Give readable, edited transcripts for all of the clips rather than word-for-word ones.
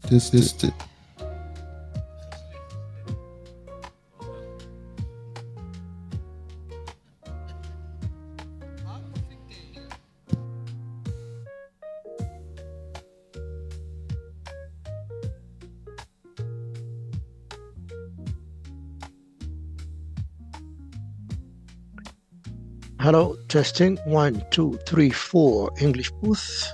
This. Hello, testing 1, 2, 3, 4. English booth.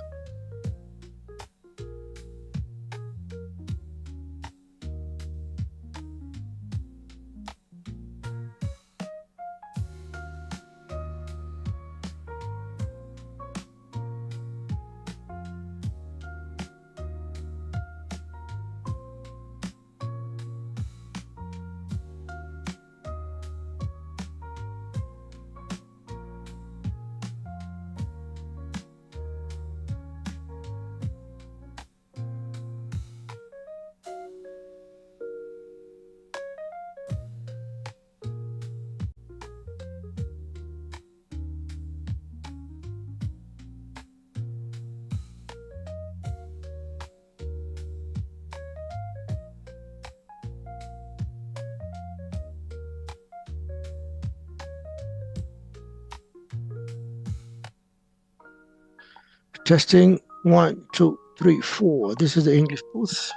Testing 1, 2, 3, 4. This is the English booth.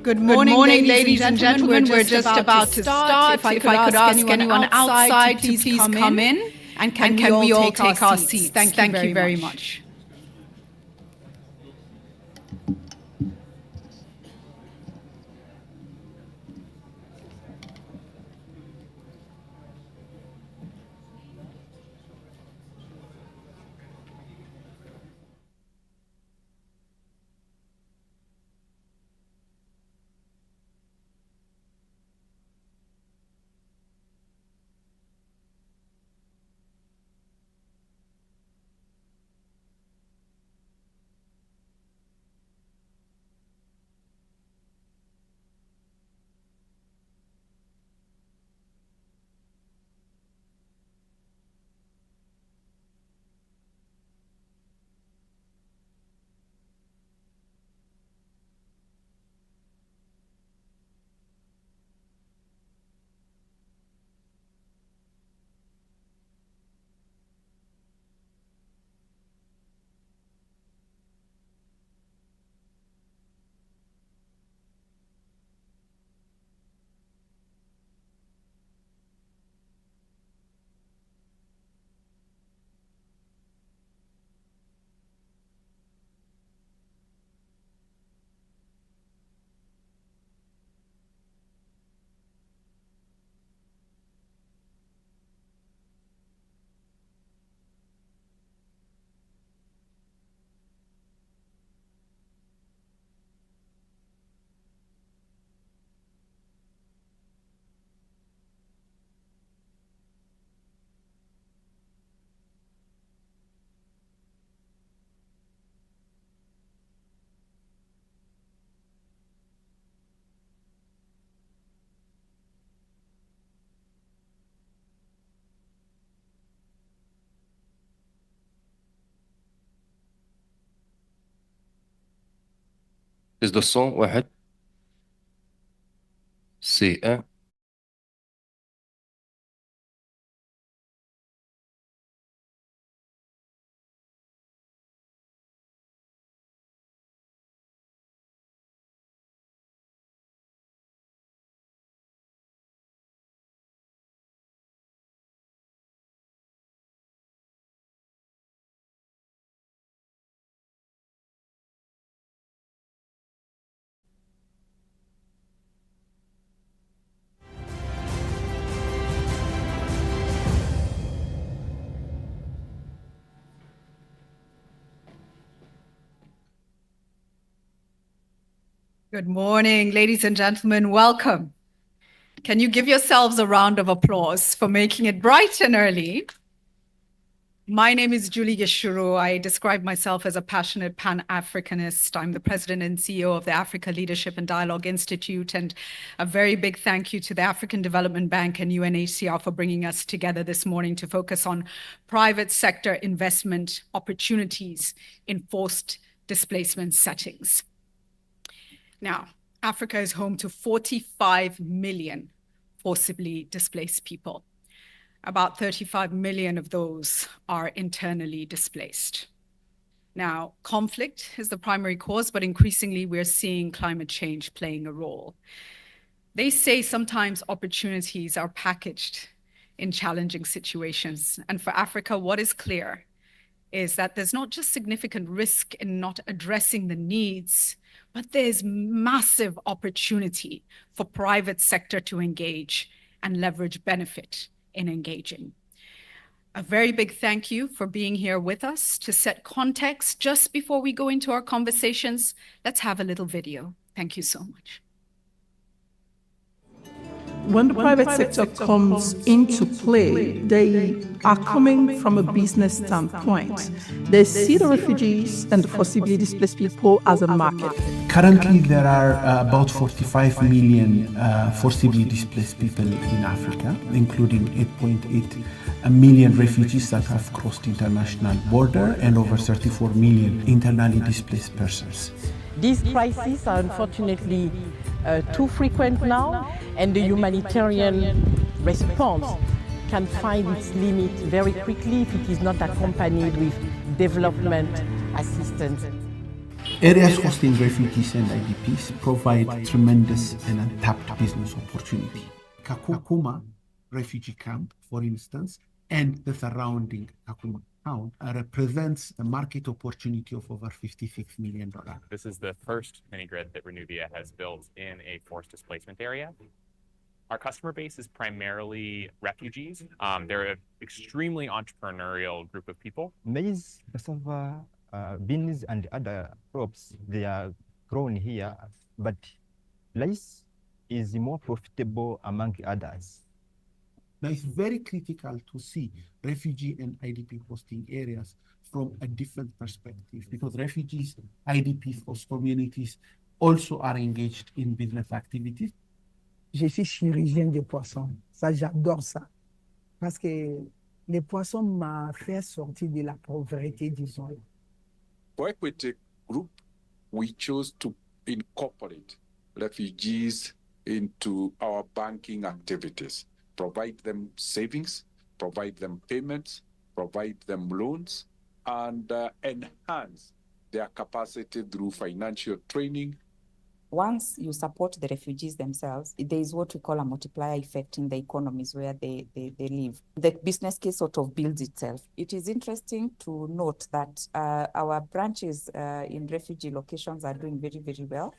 Good morning, ladies and gentlemen. We're just about to start. If I could ask anyone outside to please come in. And can we all take our seats? Thank you very much. Is the son واحد C1 Good morning, ladies and gentlemen. Welcome. Can you give yourselves a round of applause for making it bright and early? My name is Julie Gishuru. I describe myself as a passionate Pan-Africanist. I'm the president and CEO of the Africa Leadership and Dialogue Institute, and a very big thank you to the African Development Bank and UNHCR for bringing us together this morning to focus on private sector investment opportunities in forced displacement settings. Now, Africa is home to 45 million forcibly displaced people. About 35 million of those are internally displaced. Now, conflict is the primary cause, but increasingly we're seeing climate change playing a role. They say sometimes opportunities are packaged in challenging situations. And for Africa, what is clear is that there's not just significant risk in not addressing the needs, but there's massive opportunity for private sector to engage and leverage benefit in engaging. A very big thank you for being here with us. To set context, just before we go into our conversations, let's have a little video. Thank you so much. When the private sector comes into play, they are coming from a business standpoint. They see the refugees and the forcibly displaced people as a market. Currently, there are about 45 million forcibly displaced people in Africa, including 8.8 million refugees that have crossed international border and over 34 million internally displaced persons. These crises are unfortunately too frequent now, and the humanitarian response can find its limit very quickly if it is not accompanied with development assistance. Areas hosting refugees and IDPs provide tremendous and untapped business opportunity. Kakuma refugee camp, for instance, and the surrounding Kakuma town represents a market opportunity of over $56 million. This is the first mini-grid that Renuvia has built in a forced displacement area. Our customer base is primarily refugees. They're an extremely entrepreneurial group of people. Maize, cassava, beans, and other crops, they are grown here, but rice is more profitable among others. Now, it's very critical to see refugee and IDP hosting areas from a different perspective, because refugees, IDPs, host communities also are engaged in business activities. Je suis chirurgien des poissons. Ça, j'adore ça. Parce que les poissons m'ont fait sortir de la pauvreté, disons. For Equity Group, we chose to incorporate refugees into our banking activities, provide them savings, provide them payments, provide them loans, and enhance their capacity through financial training. Once you support the refugees themselves, there is what we call a multiplier effect in the economies where they live. The business case sort of builds itself. It is interesting to note that our branches in refugee locations are doing very, very well.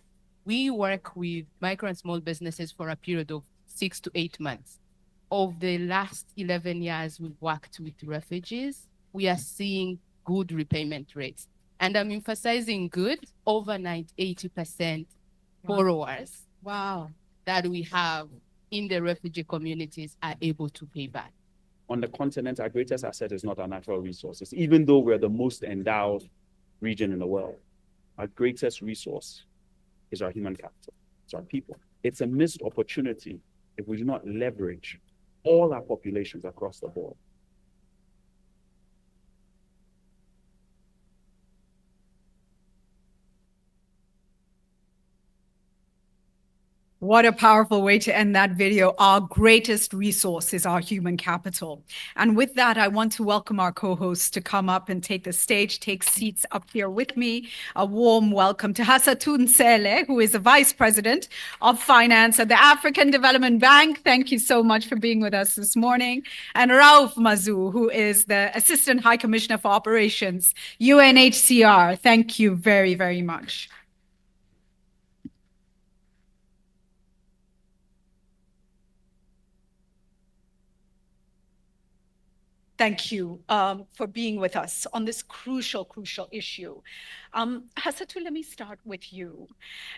We work with micro and small businesses for a period of 6 to 8 months. Of the last 11 years we've worked with refugees, we are seeing good repayment rates. And I'm emphasizing good, over 80% borrowers that we have in the refugee communities are able to pay back. On the continent, our greatest asset is not our natural resources. Even though we're the most endowed region in the world, our greatest resource is our human capital. It's our people. It's a missed opportunity if we do not leverage all our populations across the board. What a powerful way to end that video. Our greatest resource is our human capital. And with that, I want to welcome our co-hosts to come up and take the stage, take seats up here with me. A warm welcome to Hassatun Sele, who is the Vice President of Finance at the African Development Bank. Thank you so much for being with us this morning. And Rauf Mazou, who is the Assistant High Commissioner for Operations, UNHCR. Thank you very, very much. Thank you for being with us on this crucial issue. Hassatu, let me start with you.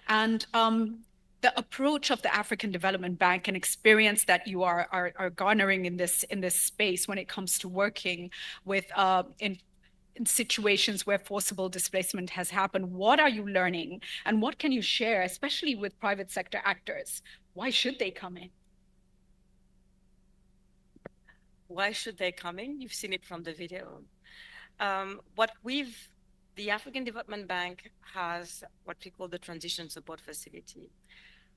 And the approach of the African Development Bank and experience that you are garnering in this space when it comes to working with in situations where forcible displacement has happened. What are you learning, and what can you share, especially with private sector actors? Why should they come in? Why should they come in? You've seen it from the video. The African Development Bank has what we call the Transition Support Facility.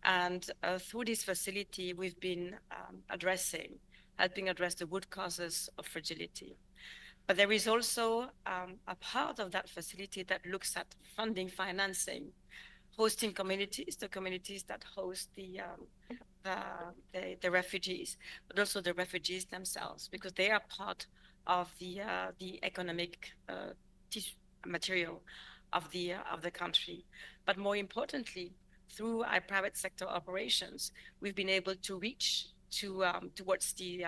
And through this facility, we've been helping address the root causes of fragility. But there is also a part of that facility that looks at funding, financing, hosting communities, the communities that host the refugees, but also the refugees themselves, because they are part of the economic material of the country. But more importantly, through our private sector operations, we've been able to reach towards the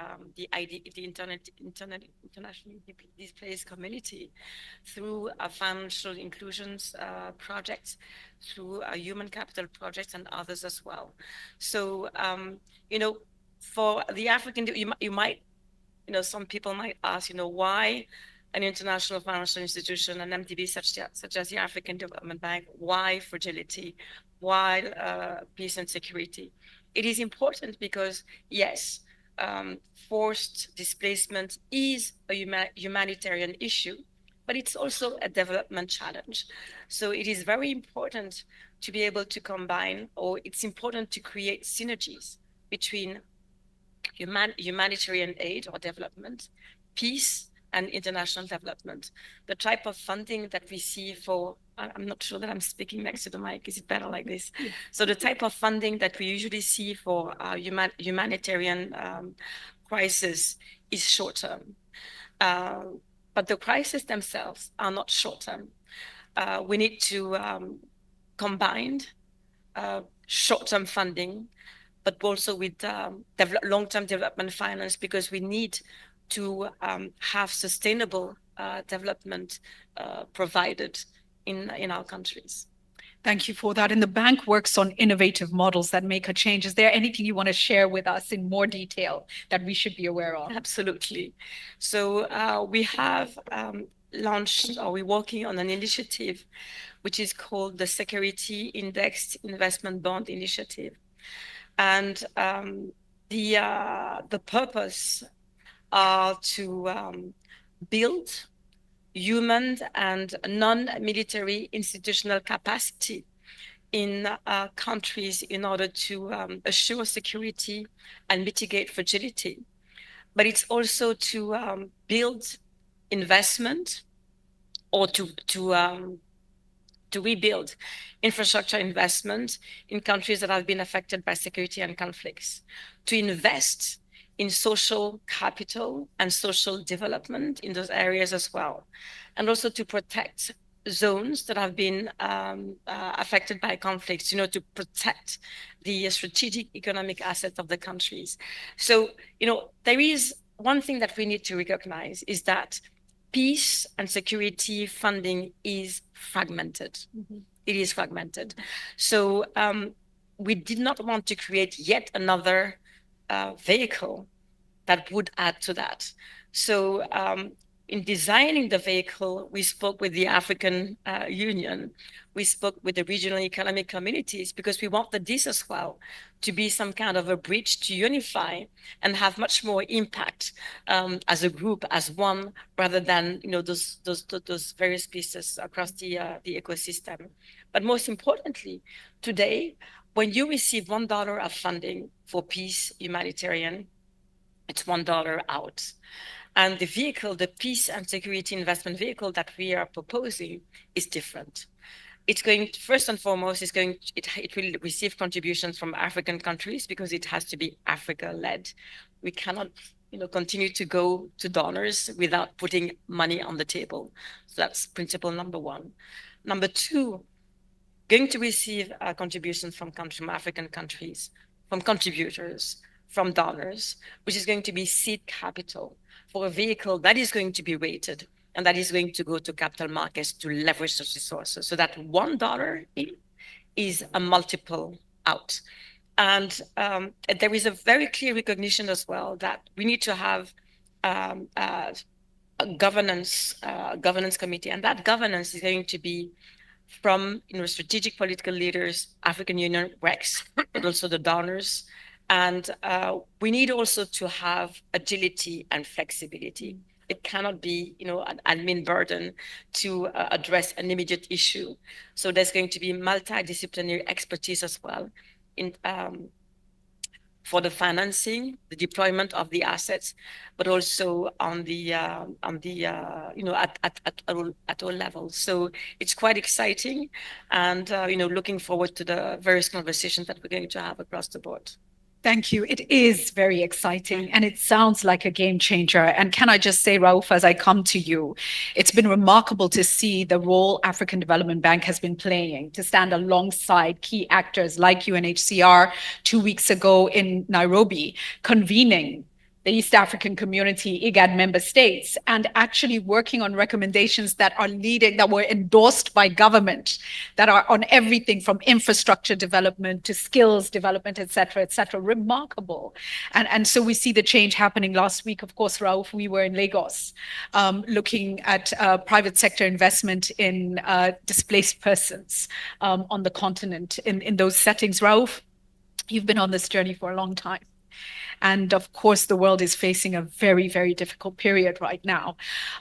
internationally displaced community through financial inclusions projects, through human capital projects, and others as well. So, for the African, some people might ask, why an international financial institution, an MDB such as the African Development Bank, why fragility, why peace and security? It is important because, yes, forced displacement is a humanitarian issue, but it's also a development challenge. So it is very important to be able to combine, or it's important to create synergies between humanitarian aid or development, peace, and international development. The type of funding that we see for I'm not sure that I'm speaking next to the mic. Is it better like this? So the type of funding that we usually see for humanitarian crisis is short term. But the crises themselves are not short term. We need to combine short-term funding, but also with long-term development finance, because we need to have sustainable development provided in our countries. Thank you for that. And the bank works on innovative models that make a change. Is there anything you want to share with us in more detail that we should be aware of? Absolutely. So we have launched, or we're working on an initiative which is called the Security Indexed Investment Bond Initiative. And the purpose are to build human and non-military institutional capacity in countries in order to assure security and mitigate fragility. But it's also to build investment, or to rebuild infrastructure investment in countries that have been affected by security and conflicts, to invest in social capital and social development in those areas as well, and also to protect zones that have been affected by conflicts, to protect the strategic economic assets of the countries. So, there is one thing that we need to recognize, is that peace and security funding is fragmented. Mm-hmm. It is fragmented. So we did not want to create yet another vehicle that would add to that. So in designing the vehicle, we spoke with the African Union. We spoke with the regional economic communities, because we wanted this as well to be some kind of a bridge to unify and have much more impact as a group, as one, rather than those various pieces across the ecosystem. But most importantly, today, when you receive $1 of funding for peace, humanitarian, it's $1 out. And the vehicle, the peace and security investment vehicle that we are proposing, is different. It's going to, first and foremost, it will receive contributions from African countries, because it has to be Africa-led. We cannot continue to go to donors without putting money on the table. So that's principle number one. Number two, going to receive contributions from African countries, from contributors, from donors, which is going to be seed capital for a vehicle that is going to be rated and that is going to go to capital markets to leverage those resources. So that $1 in is a multiple out. And there is a very clear recognition as well that we need to have a governance committee, and that governance is going to be from strategic political leaders, African Union, REX, but also the donors. And we need also to have agility and flexibility. It cannot be, an admin burden to address an immediate issue. So there's going to be multidisciplinary expertise as well in for the financing, the deployment of the assets, but also on the at all levels. So it's quite exciting, and looking forward to the various conversations that we're going to have across the board. Thank you. It is very exciting, and it sounds like a game changer. And can I just say, Raouf, as I come to you, it's been remarkable to see the role African Development Bank has been playing to stand alongside key actors like UNHCR 2 weeks ago in Nairobi, convening the East African Community, IGAD member states, and actually working on recommendations that were endorsed by government, that are on everything from infrastructure development to skills development, et cetera, remarkable. And so we see the change happening. Last week, of course, Raouf, we were in Lagos, looking at private sector investment in displaced persons on the continent in those settings. Raouf, you've been on this journey for a long time. And of course, the world is facing a very, very difficult period right now.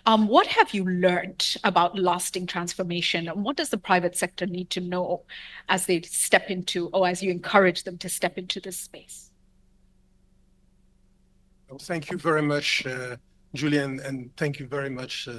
What have you learned about lasting transformation? And what does the private sector need to know as they step into, or as you encourage them to step into this space? Thank you very much, Julian, and thank you very much,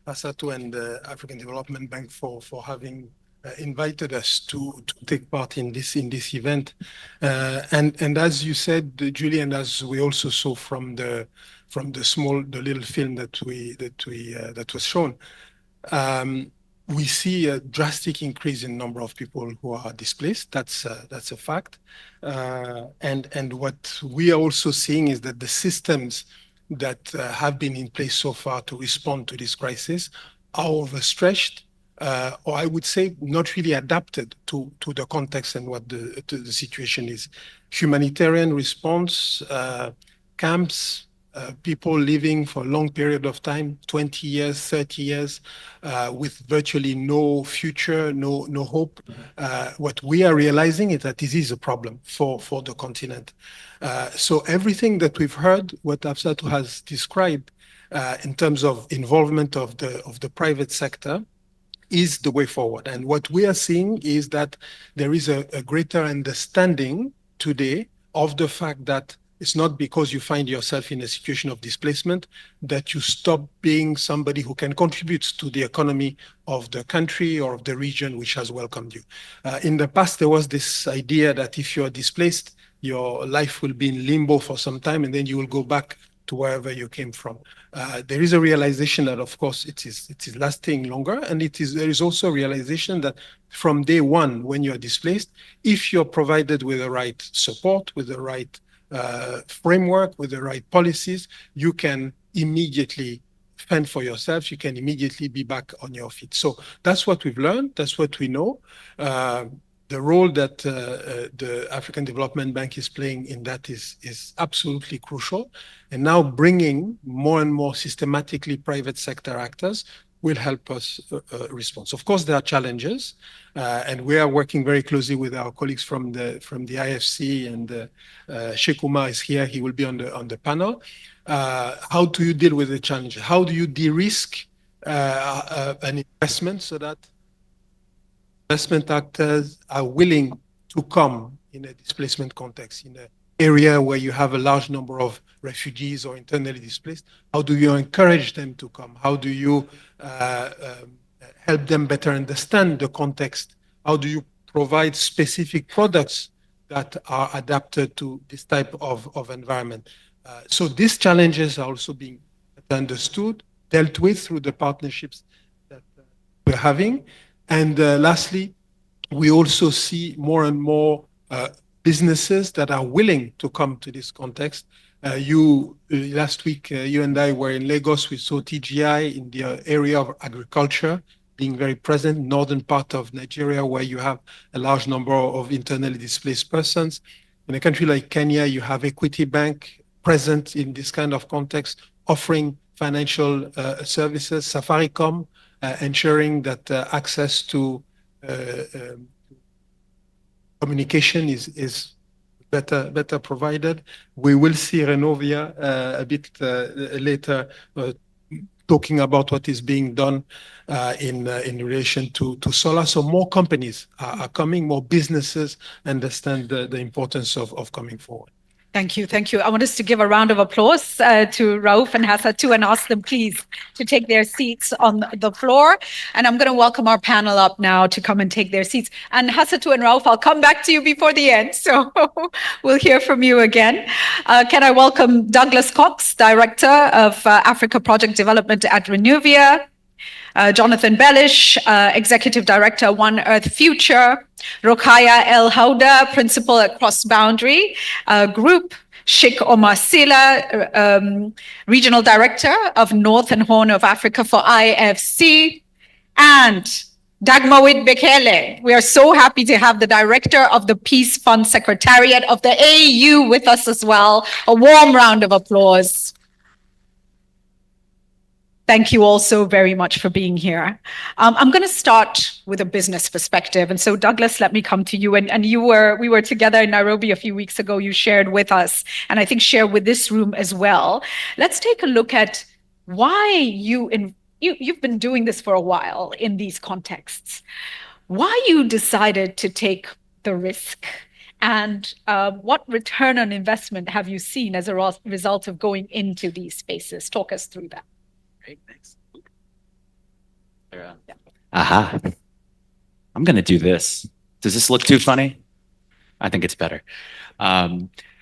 Hassatu and the African Development Bank for having invited us to take part in this event. And as you said, Julie, and as we also saw from the little film that was shown, we see a drastic increase in number of people who are displaced. That's a fact. And what we are also seeing is that the systems that have been in place so far to respond to this crisis are overstretched, or I would say not really adapted to the context and what the situation is. Humanitarian response, camps, people living for a long period of time, 20 years, 30 years, with virtually no future, no hope. What we are realizing is that this is a problem for the continent. So everything that we've heard, what Afsatu has described in terms of involvement of the private sector, is the way forward. And what we are seeing is that there is a greater understanding today of the fact that it's not because you find yourself in a situation of displacement that you stop being somebody who can contribute to the economy of the country or of the region which has welcomed you. In the past, there was this idea that if you are displaced, your life will be in limbo for some time and then you will go back to wherever you came from. There is a realization that, of course, it is lasting longer, and there is also a realization that from day one, when you are displaced, if you're provided with the right support, with the right framework, with the right policies, you can immediately fend for yourself. You can immediately be back on your feet. So that's what we've learned. That's what we know. The role that the African Development Bank is playing in that is absolutely crucial. And now bringing more and more systematically private sector actors will help us respond. So of course, there are challenges, and we are working very closely with our colleagues from the IFC, and Sheikh Umar is here. He will be on the panel. How do you deal with the challenges? How do you de-risk an investment so that investment actors are willing to come in a displacement context, in an area where you have a large number of refugees or internally displaced? How do you encourage them to come? How do you help them better understand the context? How do you provide specific products that are adapted to this type of environment? So these challenges are also being understood, dealt with through the partnerships that we're having. And lastly, we also see more and more businesses that are willing to come to this context. Last week, you and I were in Lagos. We saw TGI in the area of agriculture being very present, northern part of Nigeria, where you have a large number of internally displaced persons. In a country like Kenya, you have Equity Bank present in this kind of context, offering financial services, Safaricom, ensuring that access to communication is better provided. We will see Renovia a bit later talking about what is being done in relation to solar. So more companies are coming, more businesses understand the importance of coming forward. Thank you. Thank you. I want us to give a round of applause to Rauf and Hassatu and ask them, please, to take their seats on the floor. And I'm going to welcome our panel up now to come and take their seats. And Hassatu and Rauf, I'll come back to you before the end. So we'll hear from you again. Can I welcome Douglas Cox, Director of Africa Project Development at Renuvia, Jonathan Bellish, Executive Director, One Earth Future, Rokaya El Houda, Principal at Cross Boundary Group, Sheikh Omar Sila, Regional Director of North and Horn of Africa for IFC, and Dagmawit Bekele. We are so happy to have the Director of the Peace Fund Secretariat of the AU with us as well. A warm round of applause. Thank you all so very much for being here. I'm going to start with a business perspective. And so, Douglas, let me come to you. And we were together in Nairobi a few weeks ago. You shared with us, and I think share with this room as well. Let's take a look at why you've been doing this for a while in these contexts. Why you decided to take the risk, and what return on investment have you seen as a result of going into these spaces? Talk us through that. Great, thanks. Aha. I'm going to do this. Does this look too funny? I think it's better.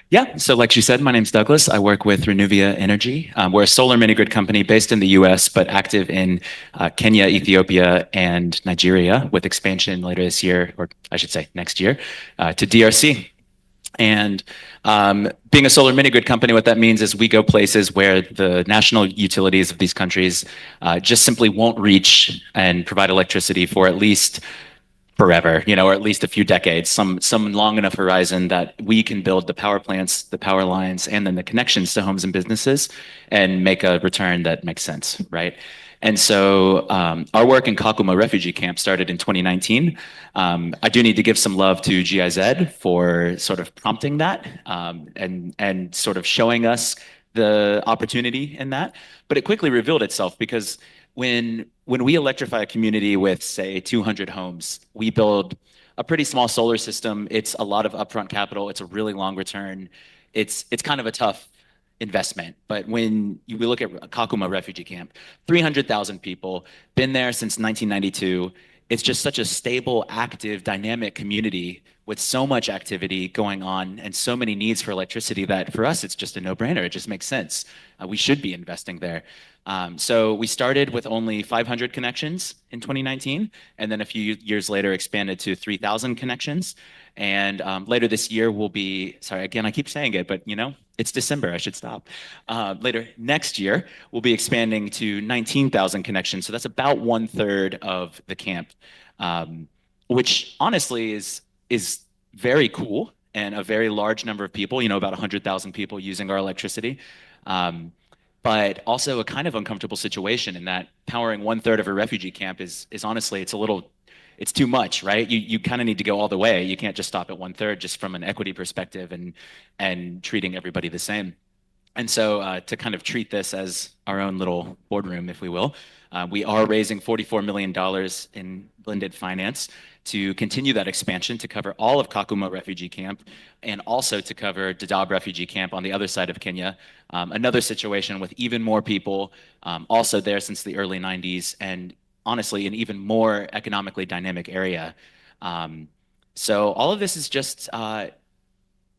Yeah, so like she said, my name's Douglas. I work with Renuvia Energy. We're a solar mini-grid company based in the US, but active in Kenya, Ethiopia, and Nigeria, with expansion later this year, or I should say next year, to DRC. And being a solar mini-grid company, what that means is we go places where the national utilities of these countries just simply won't reach and provide electricity for at least forever, or at least a few decades, some long enough horizon that we can build the power plants, the power lines, and then the connections to homes and businesses and make a return that makes sense, right? And so our work in Kakuma refugee camp started in 2019. I do need to give some love to GIZ for sort of prompting that and sort of showing us the opportunity in that. But it quickly revealed itself because when we electrify a community with, say, 200 homes, we build a pretty small solar system. It's a lot of upfront capital. It's a really long return. It's kind of a tough investment. But when we look at Kakuma refugee camp, 300,000 people, been there since 1992. It's just such a stable, active, dynamic community with so much activity going on and so many needs for electricity that for us, it's just a no-brainer. It just makes sense. We should be investing there. So we started with only 500 connections in 2019, and then a few years later expanded to 3,000 connections. And later this year we'll be, sorry, again, I keep saying it, but it's December, I should stop. Later next year, we'll be expanding to 19,000 connections. So that's about 1/3 of the camp, which honestly is very cool and a very large number of people, about 100,000 people using our electricity. But also a kind of uncomfortable situation in that powering 1/3 of a refugee camp is honestly, it's too much, right? You kind of need to go all the way. You can't just stop at 1/3 just from an equity perspective and treating everybody the same. And so to kind of treat this as our own little boardroom, if we will, we are raising $44 million in blended finance to continue that expansion to cover all of Kakuma refugee camp and also to cover Dadaab refugee camp on the other side of Kenya. Another situation with even more people also there since the early 90s and honestly an even more economically dynamic area. So all of this is just,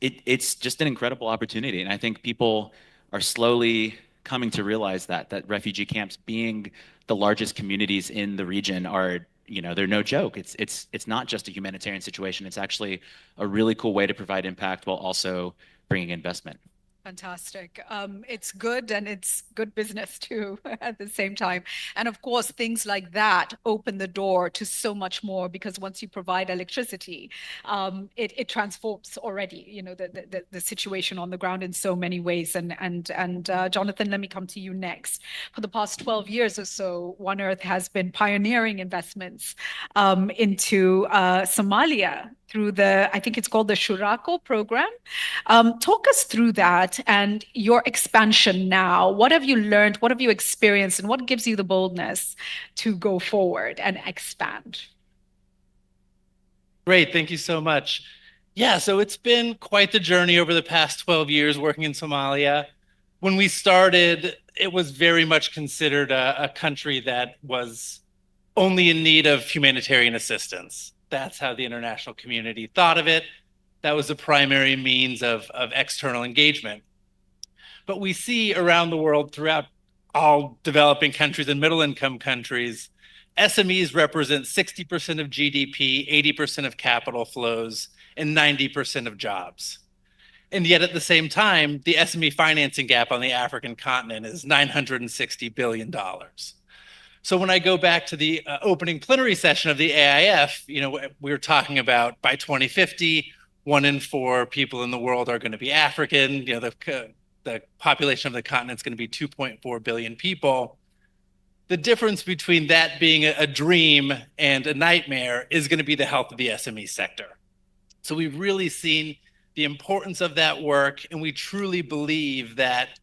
it's just an incredible opportunity. And I think people are slowly coming to realize that refugee camps being the largest communities in the region are, they're no joke. It's not just a humanitarian situation. It's actually a really cool way to provide impact while also bringing investment. Fantastic. It's good and it's good business too at the same time. And of course, things like that open the door to so much more because once you provide electricity, it transforms already, the situation on the ground in so many ways. And Jonathan, let me come to you next. For the past 12 years or so, One Earth has been pioneering investments into Somalia through I think it's called the Shurako program. Talk us through that and your expansion now. What have you learned? What have you experienced? And what gives you the boldness to go forward and expand? Great. Thank you so much. Yeah, so it's been quite the journey over the past 12 years working in Somalia. When we started, it was very much considered a country that was only in need of humanitarian assistance. That's how the international community thought of it. That was the primary means of external engagement. But we see around the world, throughout all developing countries and middle-income countries, SMEs represent 60% of GDP, 80% of capital flows, and 90% of jobs. And yet at the same time, the SME financing gap on the African continent is $960 billion. So when I go back to the opening plenary session of the AIF, we were talking about by 2050, 1 in 4 people in the world are going to be African. The population of the continent is going to be 2.4 billion people. The difference between that being a dream and a nightmare is going to be the health of the SME sector. So we've really seen the importance of that work, and we truly believe that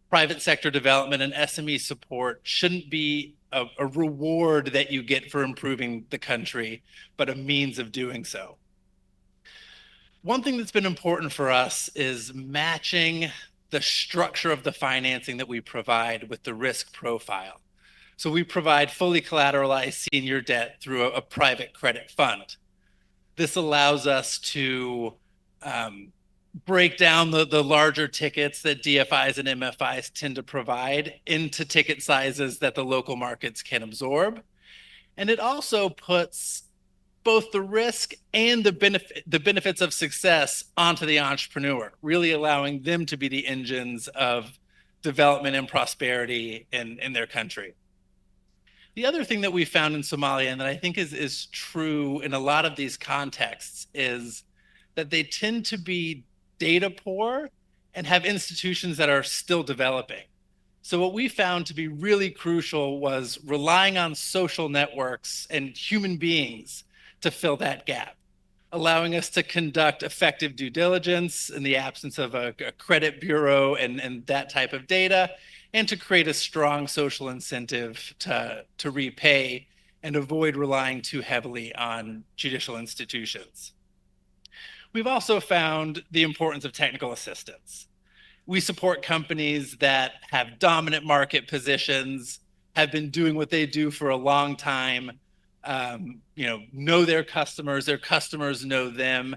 private sector development and SME support shouldn't be a reward that you get for improving the country, but a means of doing so. One thing that's been important for us is matching the structure of the financing that we provide with the risk profile. So we provide fully collateralized senior debt through a private credit fund. This allows us to break down the larger tickets that DFIs and MFIs tend to provide into ticket sizes that the local markets can absorb. And it also puts both the risk and the benefits of success onto the entrepreneur, really allowing them to be the engines of development and prosperity in their country. The other thing that we found in Somalia, and that I think is true in a lot of these contexts, is that they tend to be data poor and have institutions that are still developing. So what we found to be really crucial was relying on social networks and human beings to fill that gap, allowing us to conduct effective due diligence in the absence of a credit bureau and that type of data, and to create a strong social incentive to repay and avoid relying too heavily on judicial institutions. We've also found the importance of technical assistance. We support companies that have dominant market positions, have been doing what they do for a long time, know their customers know them.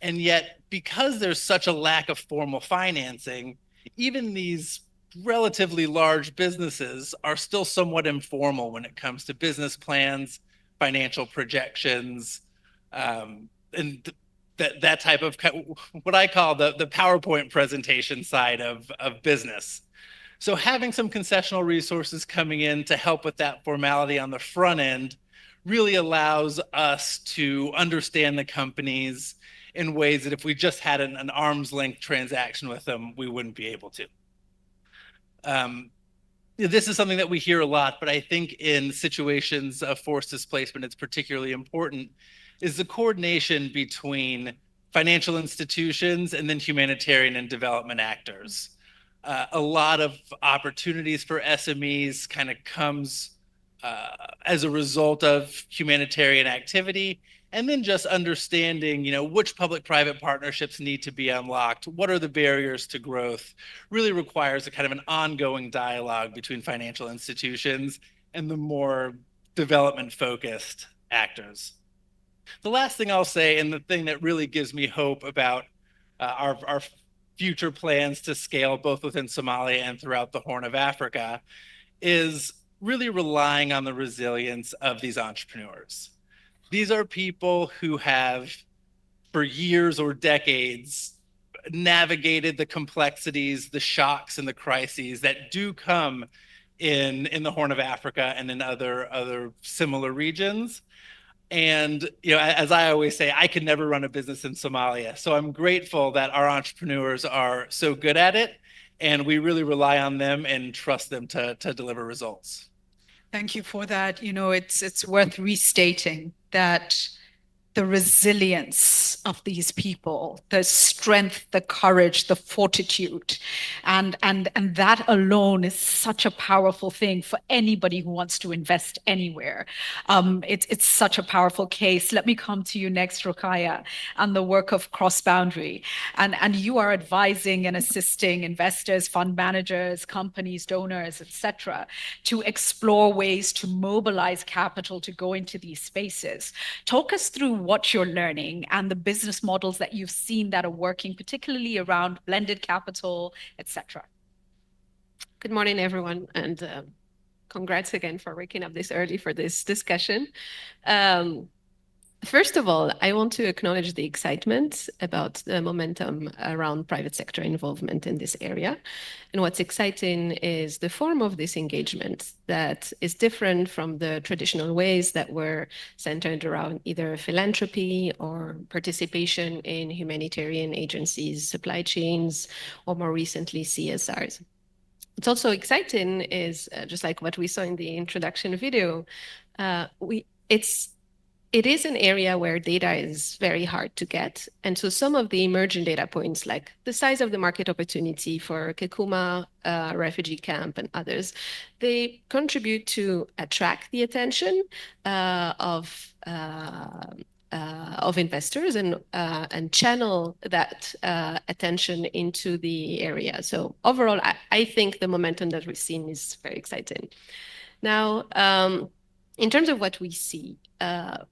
And yet, because there's such a lack of formal financing, even these relatively large businesses are still somewhat informal when it comes to business plans, financial projections, and that type of what I call the PowerPoint presentation side of business. So having some concessional resources coming in to help with that formality on the front end really allows us to understand the companies in ways that if we just had an arm's length transaction with them, we wouldn't be able to. This is something that we hear a lot, but I think in situations of forced displacement, it's particularly important, is the coordination between financial institutions and then humanitarian and development actors. A lot of opportunities for SMEs kind of comes as a result of humanitarian activity, and then just understanding, which public-private partnerships need to be unlocked, what are the barriers to growth, really requires a kind of an ongoing dialogue between financial institutions and the more development-focused actors. The last thing I'll say, and the thing that really gives me hope about our future plans to scale both within Somalia and throughout the Horn of Africa, is really relying on the resilience of these entrepreneurs. These are people who have, for years or decades, navigated the complexities, the shocks, and the crises that do come in the Horn of Africa and in other similar regions. And as I always say, I could never run a business in Somalia. So I'm grateful that our entrepreneurs are so good at it, and we really rely on them and trust them to deliver results. Thank you for that. It's worth restating that the resilience of these people, the strength, the courage, the fortitude, and that alone is such a powerful thing for anybody who wants to invest anywhere. It's such a powerful case. Let me come to you next, Rukaya, and the work of Cross Boundary. And you are advising and assisting investors, fund managers, companies, donors, etc., to explore ways to mobilize capital to go into these spaces. Talk us through what you're learning and the business models that you've seen that are working, particularly around blended capital, etc. Good morning, everyone, and congrats again for waking up this early for this discussion. First of all, I want to acknowledge the excitement about the momentum around private sector involvement in this area. And what's exciting is the form of this engagement that is different from the traditional ways that were centered around either philanthropy or participation in humanitarian agencies, supply chains, or more recently, CSRs. What's also exciting is just like what we saw in the introduction video, it is an area where data is very hard to get. And so some of the emerging data points, like the size of the market opportunity for Kekuma refugee camp and others, they contribute to attract the attention of investors and channel that attention into the area. So overall, I think the momentum that we've seen is very exciting. Now, in terms of what we see,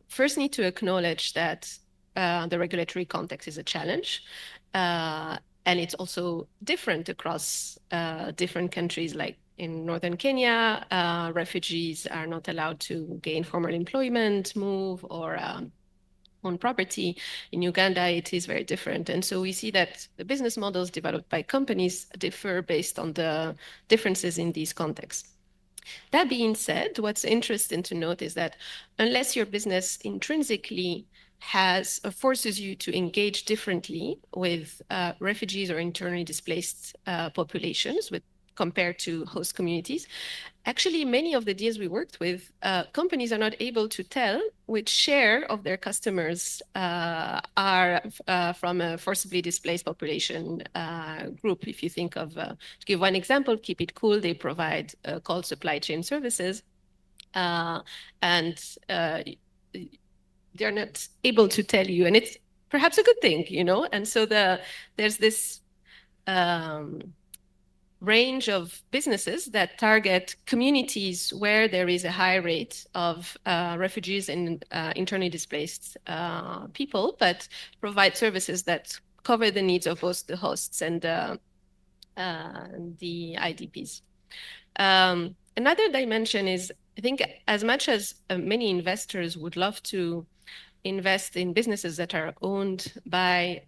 first need to acknowledge that the regulatory context is a challenge. And it's also different across different countries. Like in northern Kenya, refugees are not allowed to gain formal employment, move, or own property. In Uganda, it is very different. And so we see that the business models developed by companies differ based on the differences in these contexts. That being said, what's interesting to note is that unless your business intrinsically forces you to engage differently with refugees or internally displaced populations compared to host communities, actually many of the deals we worked with, companies are not able to tell which share of their customers are from a forcibly displaced population group. If you think of, to give one example, Keep It Cool, they provide called supply chain services. And they're not able to tell you, and it's perhaps a good thing, you know? And so there's this range of businesses that target communities where there is a high rate of refugees and internally displaced people, but provide services that cover the needs of both the hosts and the IDPs. Another dimension is, I think, as much as many investors would love to invest in businesses that are owned by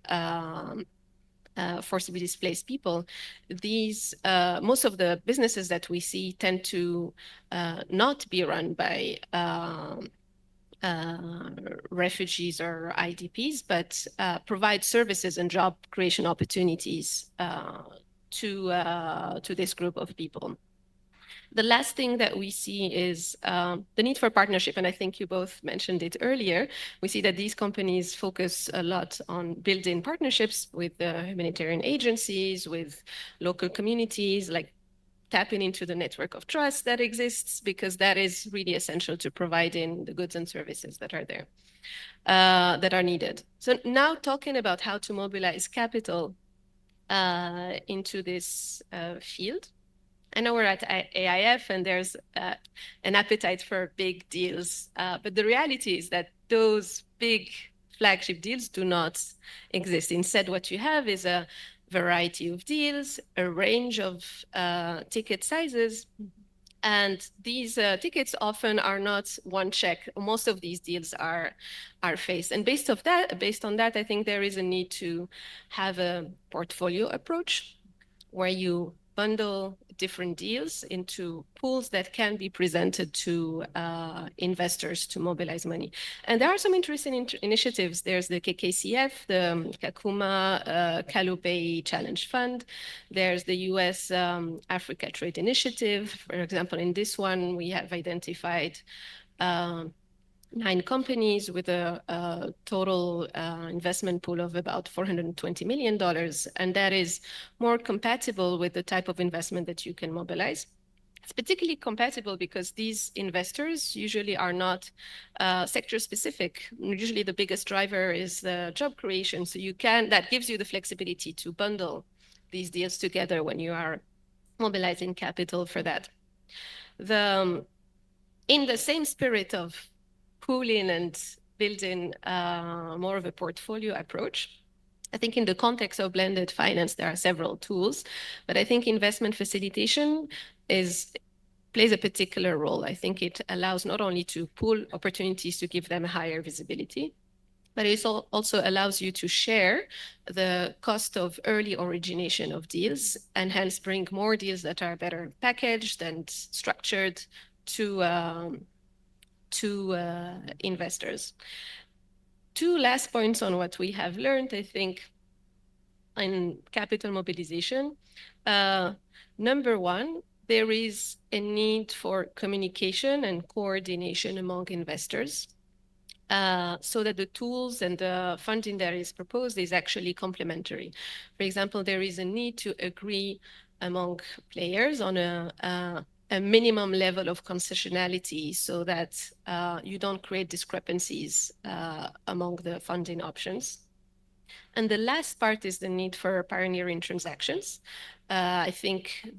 forcibly displaced people, these most of the businesses that we see tend to not be run by refugees or IDPs, but provide services and job creation opportunities to this group of people. The last thing that we see is the need for partnership, and I think you both mentioned it earlier. We see that these companies focus a lot on building partnerships with humanitarian agencies, with local communities, like tapping into the network of trust that exists, because that is really essential to providing the goods and services that are there, that are needed. So now talking about how to mobilize capital into this field. I know we're at AIF and there's an appetite for big deals, but the reality is that those big flagship deals do not exist. Instead, what you have is a variety of deals, a range of ticket sizes, and these tickets often are not one check. Most of these deals are faced. And based on that, I think there is a need to have a portfolio approach where you bundle different deals into pools that can be presented to investors to mobilize money. And there are some interesting initiatives. There's the KKCF, the Kakuma Kalupei Challenge Fund. There's the US Africa Trade Initiative. For example, in this one, we have identified 9 companies with a total investment pool of about $420 million. And that is more compatible with the type of investment that you can mobilize. It's particularly compatible because these investors usually are not sector specific. Usually the biggest driver is the job creation. So that gives you the flexibility to bundle these deals together when you are mobilizing capital for that. In the same spirit of pooling and building more of a portfolio approach, I think in the context of blended finance, there are several tools, but I think investment facilitation plays a particular role. I think it allows not only to pool opportunities to give them higher visibility, but it also allows you to share the cost of early origination of deals and hence bring more deals that are better packaged and structured to investors. 2 last points on what we have learned, I think, in capital mobilization. Number 1, there is a need for communication and coordination among investors so that the tools and the funding that is proposed is actually complementary. For example, there is a need to agree among players on a minimum level of concessionality so that you don't create discrepancies among the funding options. And the last part is the need for pioneering transactions. I think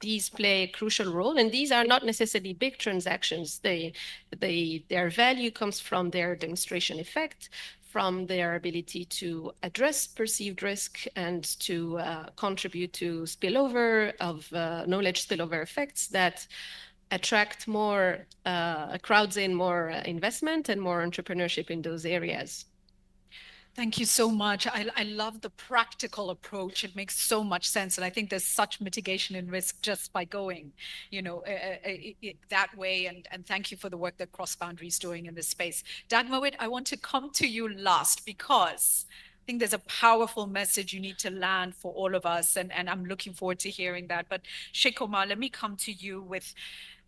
these play a crucial role, and these are not necessarily big transactions. Their value comes from their demonstration effect, from their ability to address perceived risk and to contribute to spillover of knowledge spillover effects that attract more crowds in more investment and more entrepreneurship in those areas. Thank you so much. I love the practical approach. It makes so much sense. And I think there's such mitigation in risk just by going, that way. And thank you for the work that Cross Boundary is doing in this space. Dagmawit, I want to come to you last because I think there's a powerful message you need to land for all of us. And I'm looking forward to hearing that. But Sheikh Omar, let me come to you with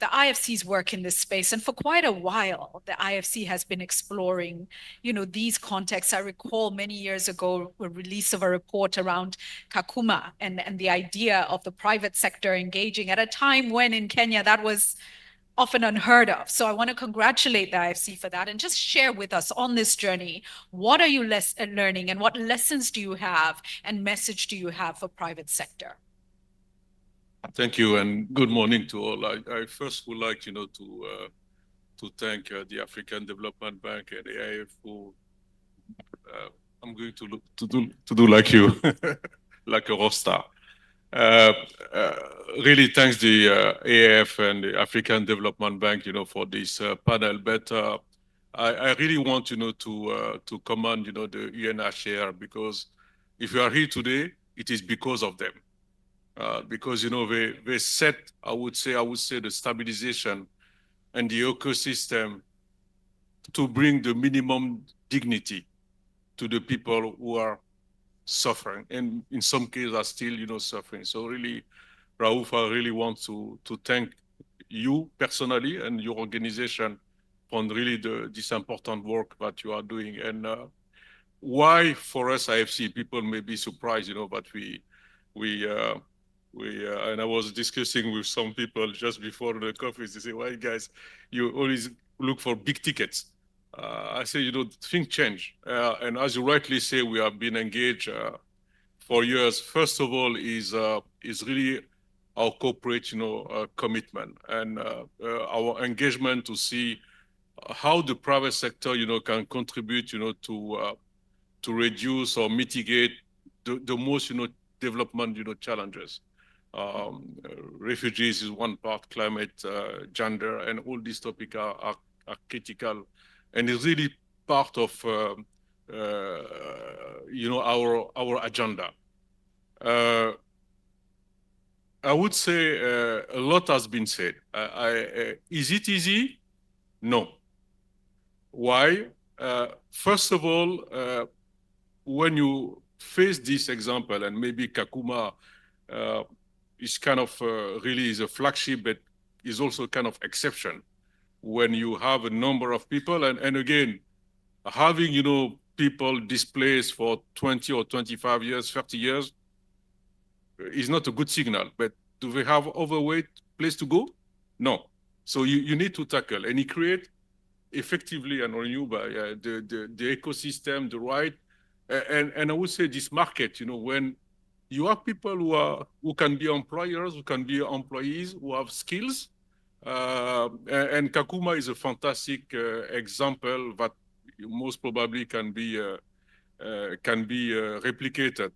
the IFC's work in this space. And for quite a while, the IFC has been exploring, these contexts. I recall many years ago, a release of a report around Kakuma and the idea of the private sector engaging at a time when in Kenya that was often unheard of. So I want to congratulate the IFC for that and just share with us on this journey, what are you learning and what lessons do you have and message do you have for private sector? Thank you and good morning to all. I first would like, to thank the African Development Bank and AIF who I'm going to do like you, like a rockstar. Really thanks the AIF and the African Development Bank, for this panel. But I really want, to commend, the UNHCR because if you are here today, it is because of them. Because they set, I would say the stabilization and the ecosystem to bring the minimum dignity to the people who are suffering, and in some cases are still suffering. So really, Raouf, I really want to thank you personally and your organization on really this important work that you are doing. And why for us IFC people may be surprised, but and I was discussing with some people just before the conference. They say, "Why, guys, you always look for big tickets?" I say, things change. And as you rightly say, we have been engaged for years. First of all, is really our corporate, commitment and our engagement to see how the private sector, can contribute, to reduce or mitigate the most, development, challenges. Refugees is one part, climate, gender, and all these topics are critical, and it's really part of our agenda. I would say a lot has been said. Is it easy? No. Why? First of all, when you face this example, and maybe Kakuma is kind of really is a flagship, but is also kind of exception when you have a number of people, and again, having, people displaced for 20 or 25 years, 30 years is not a good signal, but do they have overweight place to go? No. So you need to tackle, and create effectively and renewable the ecosystem, the right, and I would say this market, when you have people who can be employers, who can be employees, who have skills, and Kakuma is a fantastic example that most probably can be replicated.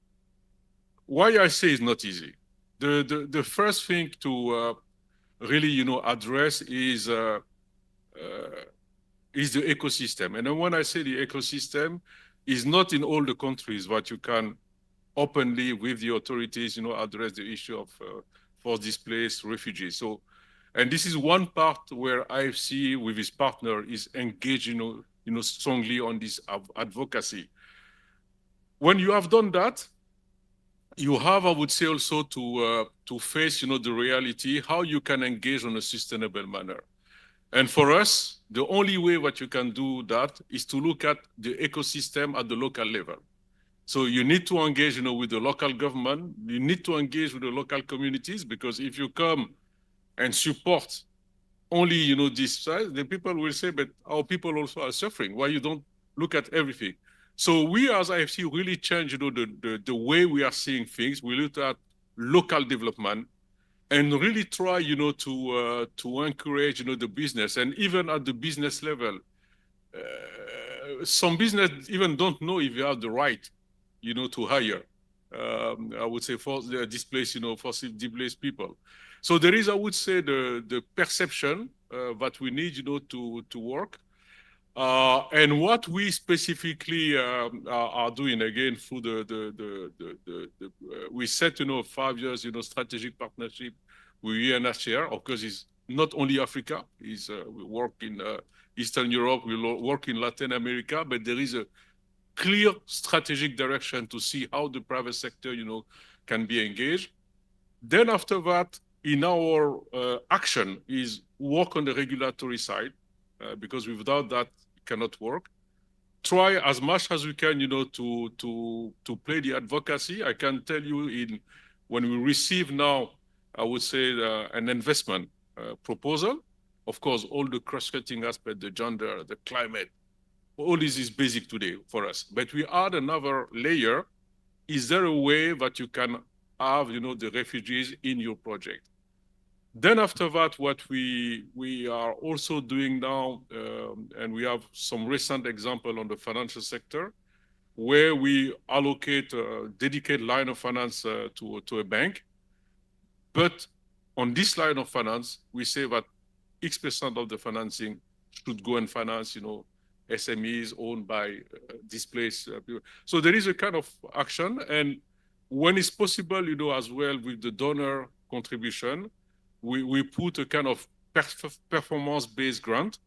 Why I say it's not easy? The first thing to really address is the ecosystem, and then when I say the ecosystem, is not in all the countries that you can openly with the authorities, address the issue of forced displaced refugees. So, and this is one part where IFC with his partner is engaged, strongly on this advocacy. When you have done that, you have, I would say, also to face, the reality, how you can engage on a sustainable manner. And for us, the only way that you can do that is to look at the ecosystem at the local level. So you need to engage, with the local government. You need to engage with the local communities, because if you come and support only, this side, the people will say, but our people also are suffering. Why you don't look at everything? So we as IFC really change, the way we are seeing things. We look at local development and really try, to encourage, the business. And even at the business level, some business even don't know if you have the right, to hire. I would say for the displaced, forcibly displaced people. So there is, I would say, the perception that we need, to work. And what we specifically are doing again through we set, 5 years, strategic partnership with UNHCR. Of course, it's not only Africa. We work in Eastern Europe, we work in Latin America, but there is a clear strategic direction to see how the private sector, can be engaged. Then after that, in our action is work on the regulatory side, because without that, it cannot work. Try as much as we can, to play the advocacy. I can tell you when we receive now, I would say, an investment proposal, of course, all the cross-cutting aspect, the gender, the climate, all this is basic today for us. But we add another layer. Is there a way that you can have, the refugees in your project? Then after that, what we are also doing now, and we have some recent example on the financial sector, where we allocate a dedicated line of finance to a bank. But on this line of finance, we say that X% of the financing should go and finance, SMEs owned by displaced people. So there is a kind of action. And when it's possible, as well with the donor contribution, we put a kind of performance-based grant.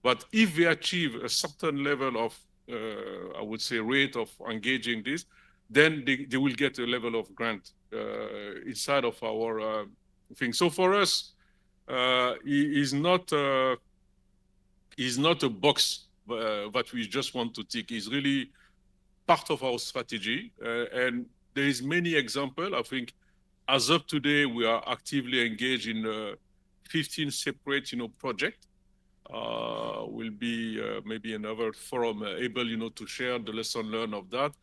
But if we achieve a certain level of, I would say, rate of engaging this, then they will get a level of grant inside of our thing. So for us, is not a box that we just want to tick. It's really part of our strategy. And there is many examples. I think as of today, we are actively engaged in 15 separate, projects. Will be maybe another forum able, to share the lesson learned of that.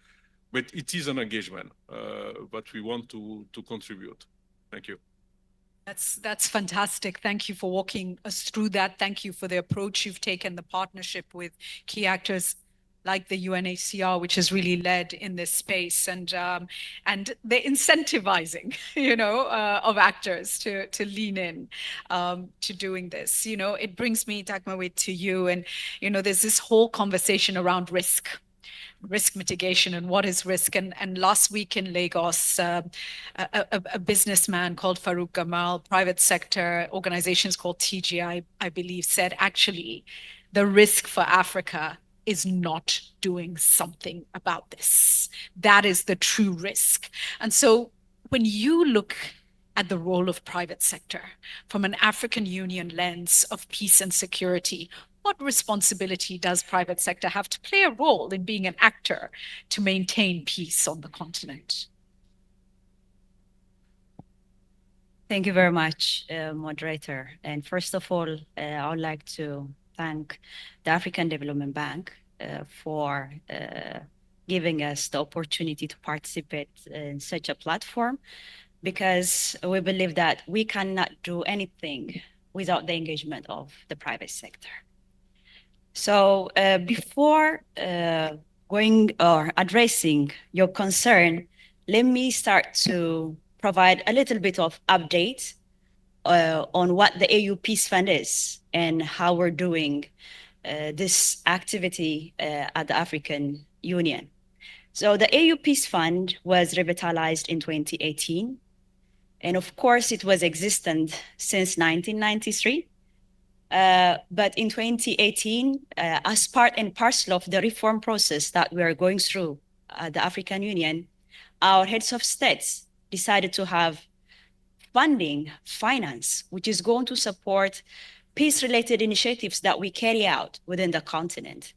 But it is an engagement that we want to contribute. Thank you. That's fantastic. Thank you for walking us through that. Thank you for the approach you've taken, the partnership with key actors like the UNHCR, which has really led in this space, and the incentivizing, of actors to lean in to doing this. It brings me, Takmawit, to you, and there's this whole conversation around risk mitigation and what is risk. And last week in Lagos, a businessman called Farouk Gamal, private sector organizations called TGI, I believe, said actually the risk for Africa is not doing something about this. That is the true risk. And so when you look at the role of private sector from an African Union lens of peace and security, what responsibility does private sector have to play a role in being an actor to maintain peace on the continent? Thank you very much, moderator. And first of all, I would like to thank the African Development Bank for giving us the opportunity to participate in such a platform, because we believe that we cannot do anything without the engagement of the private sector. So before going or addressing your concern, let me start to provide a little bit of update on what the AU Peace Fund is and how we're doing this activity at the African Union. So the AU Peace Fund was revitalized in 2018. And of course, it was existent since 1993. But in 2018, as part and parcel of the reform process that we are going through at the African Union, our heads of states decided to have finance, which is going to support peace-related initiatives that we carry out within the continent.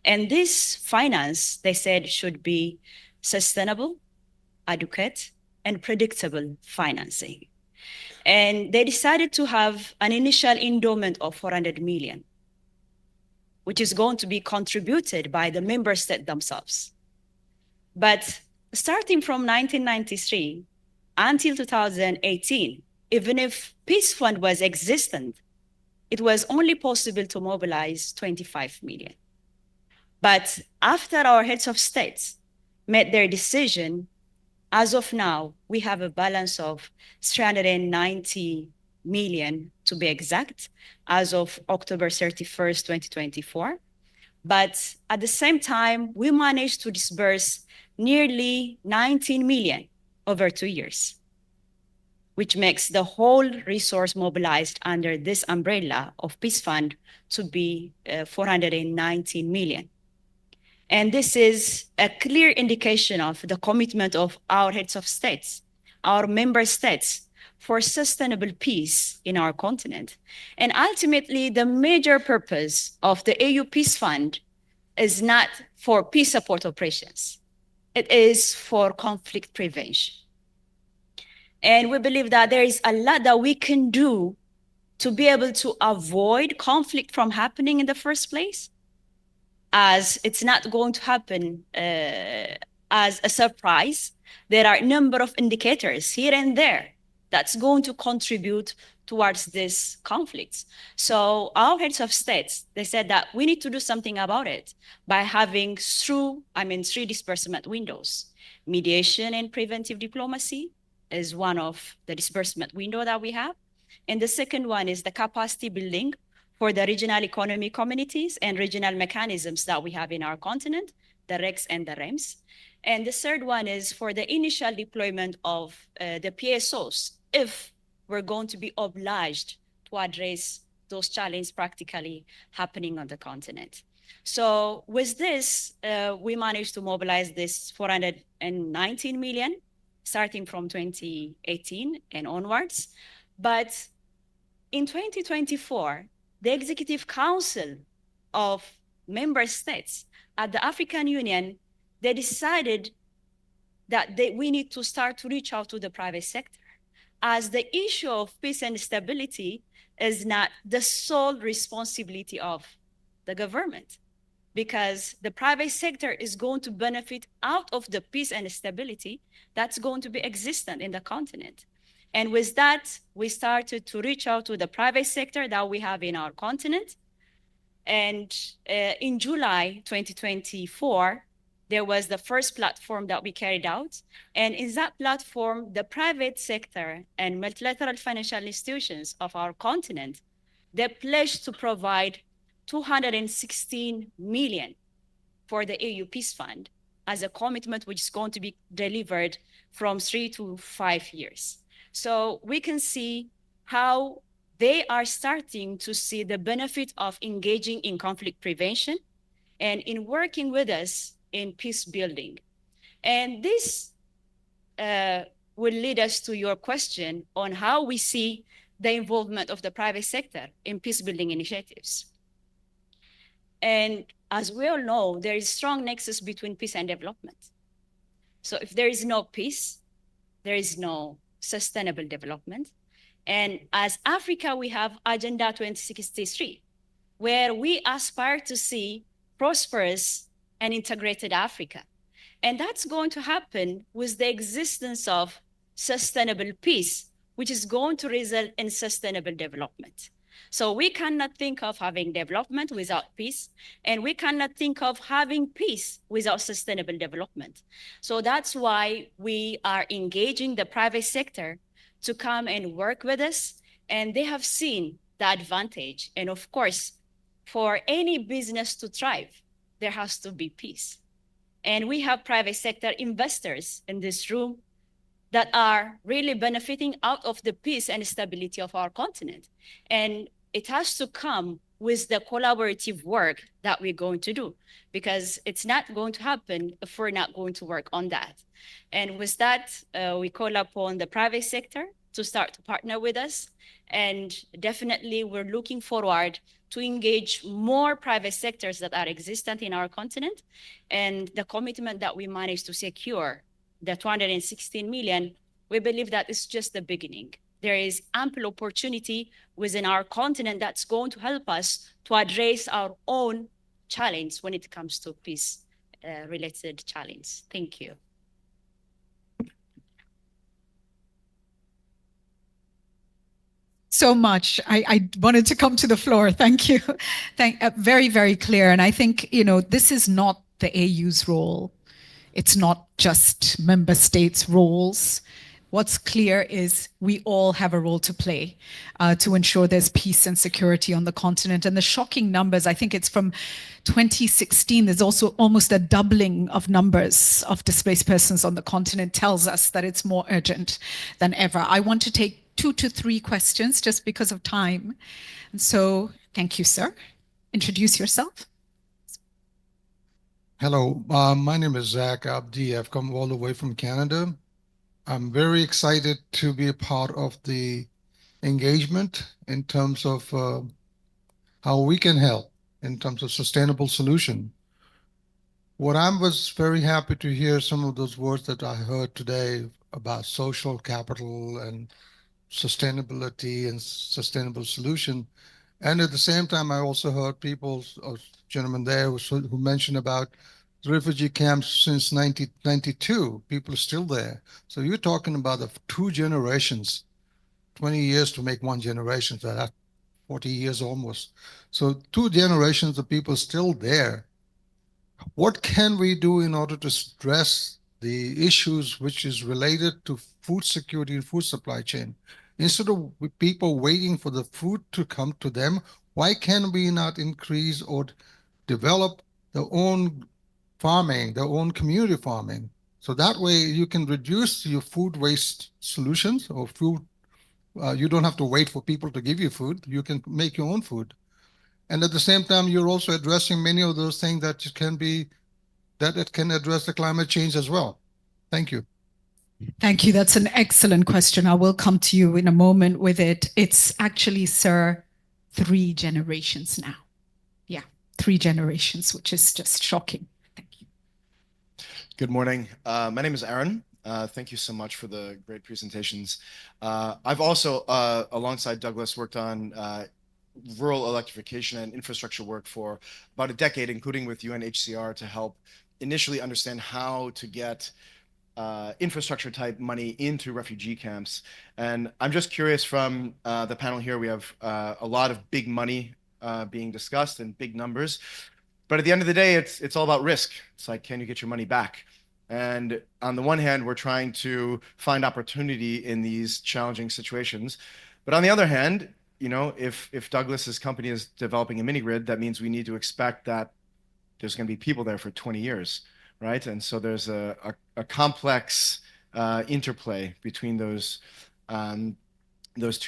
And this finance, they said, should be sustainable, adequate, and predictable financing. And they decided to have an initial endowment of 400 million. which is going to be contributed by the member state themselves. But starting from 1993 until 2018, even if Peace Fund was existent, it was only possible to mobilize 25 million. But after our heads of states made their decision, as of now, we have a balance of 390 million to be exact, as of October 31st, 2024. But at the same time, we managed to disburse nearly 19 million over 2 years, which makes the whole resource mobilized under this umbrella of Peace Fund to be 419 million. And this is a clear indication of the commitment of our heads of states, our member states, for sustainable peace in our continent. And ultimately, the major purpose of the AU Peace Fund is not for peace support operations. It is for conflict prevention. And we believe that there is a lot that we can do to be able to avoid conflict from happening in the first place, as it's not going to happen as a surprise. There are a number of indicators here and there that's going to contribute towards these conflicts. So our heads of states, they said that we need to do something about it by having three disbursement windows. Mediation and preventive diplomacy is one of the disbursement window that we have. And the second one is the capacity building for the regional economy communities and regional mechanisms that we have in our continent, the RECs and the REMs. And the third one is for the initial deployment of the PSOs, if we're going to be obliged to address those challenges practically happening on the continent. So with this, we managed to mobilize this 419 million, starting from 2018 and onwards. But in 2024, the Executive Council of member states at the African Union, they decided that we need to start to reach out to the private sector, as the issue of peace and stability is not the sole responsibility of the government, because the private sector is going to benefit out of the peace and stability that's going to be existent in the continent. And with that, we started to reach out to the private sector that we have in our continent. And in July 2024, there was the first platform that we carried out. And in that platform, the private sector and multilateral financial institutions of our continent, they pledged to provide 216 million for the AU Peace Fund as a commitment which is going to be delivered from 3 to 5 years. So we can see how they are starting to see the benefit of engaging in conflict prevention and in working with us in peace building. And this will lead us to your question on how we see the involvement of the private sector in peace building initiatives. And as we all know, there is a strong nexus between peace and development. So if there is no peace, there is no sustainable development. And as Africa, we have Agenda 2063, where we aspire to see prosperous and integrated Africa. And that's going to happen with the existence of sustainable peace, which is going to result in sustainable development. So we cannot think of having development without peace, and we cannot think of having peace without sustainable development. So that's why we are engaging the private sector to come and work with us, and they have seen the advantage. And of course, for any business to thrive, there has to be peace. And we have private sector investors in this room that are really benefiting out of the peace and stability of our continent. And it has to come with the collaborative work that we're going to do, because it's not going to happen if we're not going to work on that. And with that, we call upon the private sector to start to partner with us. And definitely we're looking forward to engage more private sectors that are existent in our continent. And the commitment that we managed to secure, the 216 million, we believe that is just the beginning. there is ample opportunity within our continent that's going to help us to address our own challenge when it comes to peace-related challenge. Thank you. So much. I wanted to come to the floor. Thank you. Very, very clear. And I think, this is not the AU's role. It's not just member states' roles. What's clear is we all have a role to play to ensure there's peace and security on the continent. And the shocking numbers, I think it's from 2016, there's also almost a doubling of numbers of displaced persons on the continent, tells us that it's more urgent than ever. I want to take 2 to 3 questions just because of time. And so thank you, sir. Introduce yourself. Hello, my name is Zach Abdi. I've come all the way from Canada. I'm very excited to be a part of the engagement in terms of how we can help in terms of sustainable solution. What I was very happy to hear some of those words that I heard today about social capital and sustainability and sustainable solution. And at the same time, I also heard people, a gentleman there who mentioned about the refugee camps since 1992. People are still there. So you're talking about 2 generations, 20 years to make 1 generation, so that's 40 years almost. So 2 generations of people still there. What can we do in order to address the issues which is related to food security and food supply chain? Instead of people waiting for the food to come to them, why can we not increase or develop their own farming, their own community farming? So that way you can reduce your food waste solutions or food. You don't have to wait for people to give you food. You can make your own food. And at the same time, you're also addressing many of those things that it can address the climate change as well. Thank you. Thank you. That's an excellent question. I will come to you in a moment with it. It's actually, sir, 3 generations now. Yeah, 3 generations, which is just shocking. Thank you. Good morning. My name is Aaron. Thank you so much for the great presentations. I've also, alongside Douglas, worked on rural electrification and infrastructure work for about a decade, including with UNHCR, to help initially understand how to get infrastructure type money into refugee camps. And I'm just curious from the panel here, we have a lot of big money being discussed and big numbers. But at the end of the day, it's all about risk. It's like, can you get your money back? And on the one hand, we're trying to find opportunity in these challenging situations. But on the other hand, if Douglas's company is developing a mini grid, that means we need to expect that there's going to be people there for 20 years. Right, and so there's a complex interplay between those 2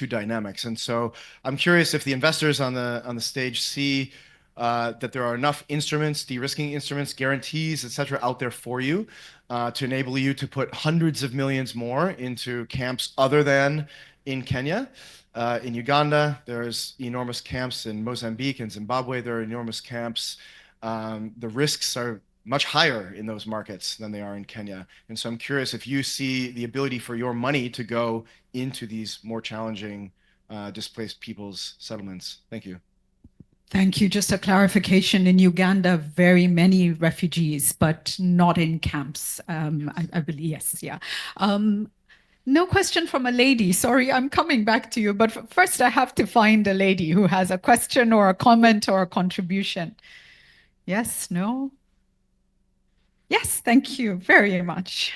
dynamics. And so I'm curious if the investors on the stage see that there are enough instruments, de-risking instruments, guarantees, et cetera, out there for you to enable you to put hundreds of millions more into camps other than in Kenya. In Uganda, there's enormous camps. In Mozambique and Zimbabwe, there are enormous camps. The risks are much higher in those markets than they are in Kenya. And so I'm curious if you see the ability for your money to go into these more challenging displaced people's settlements. Thank you. Thank you. Just a clarification, in Uganda, very many refugees, but not in camps. I believe, yes, yeah. No question from a lady. Sorry, I'm coming back to you. But first, I have to find a lady who has a question or a comment or a contribution. Yes, no? Yes, thank you very much.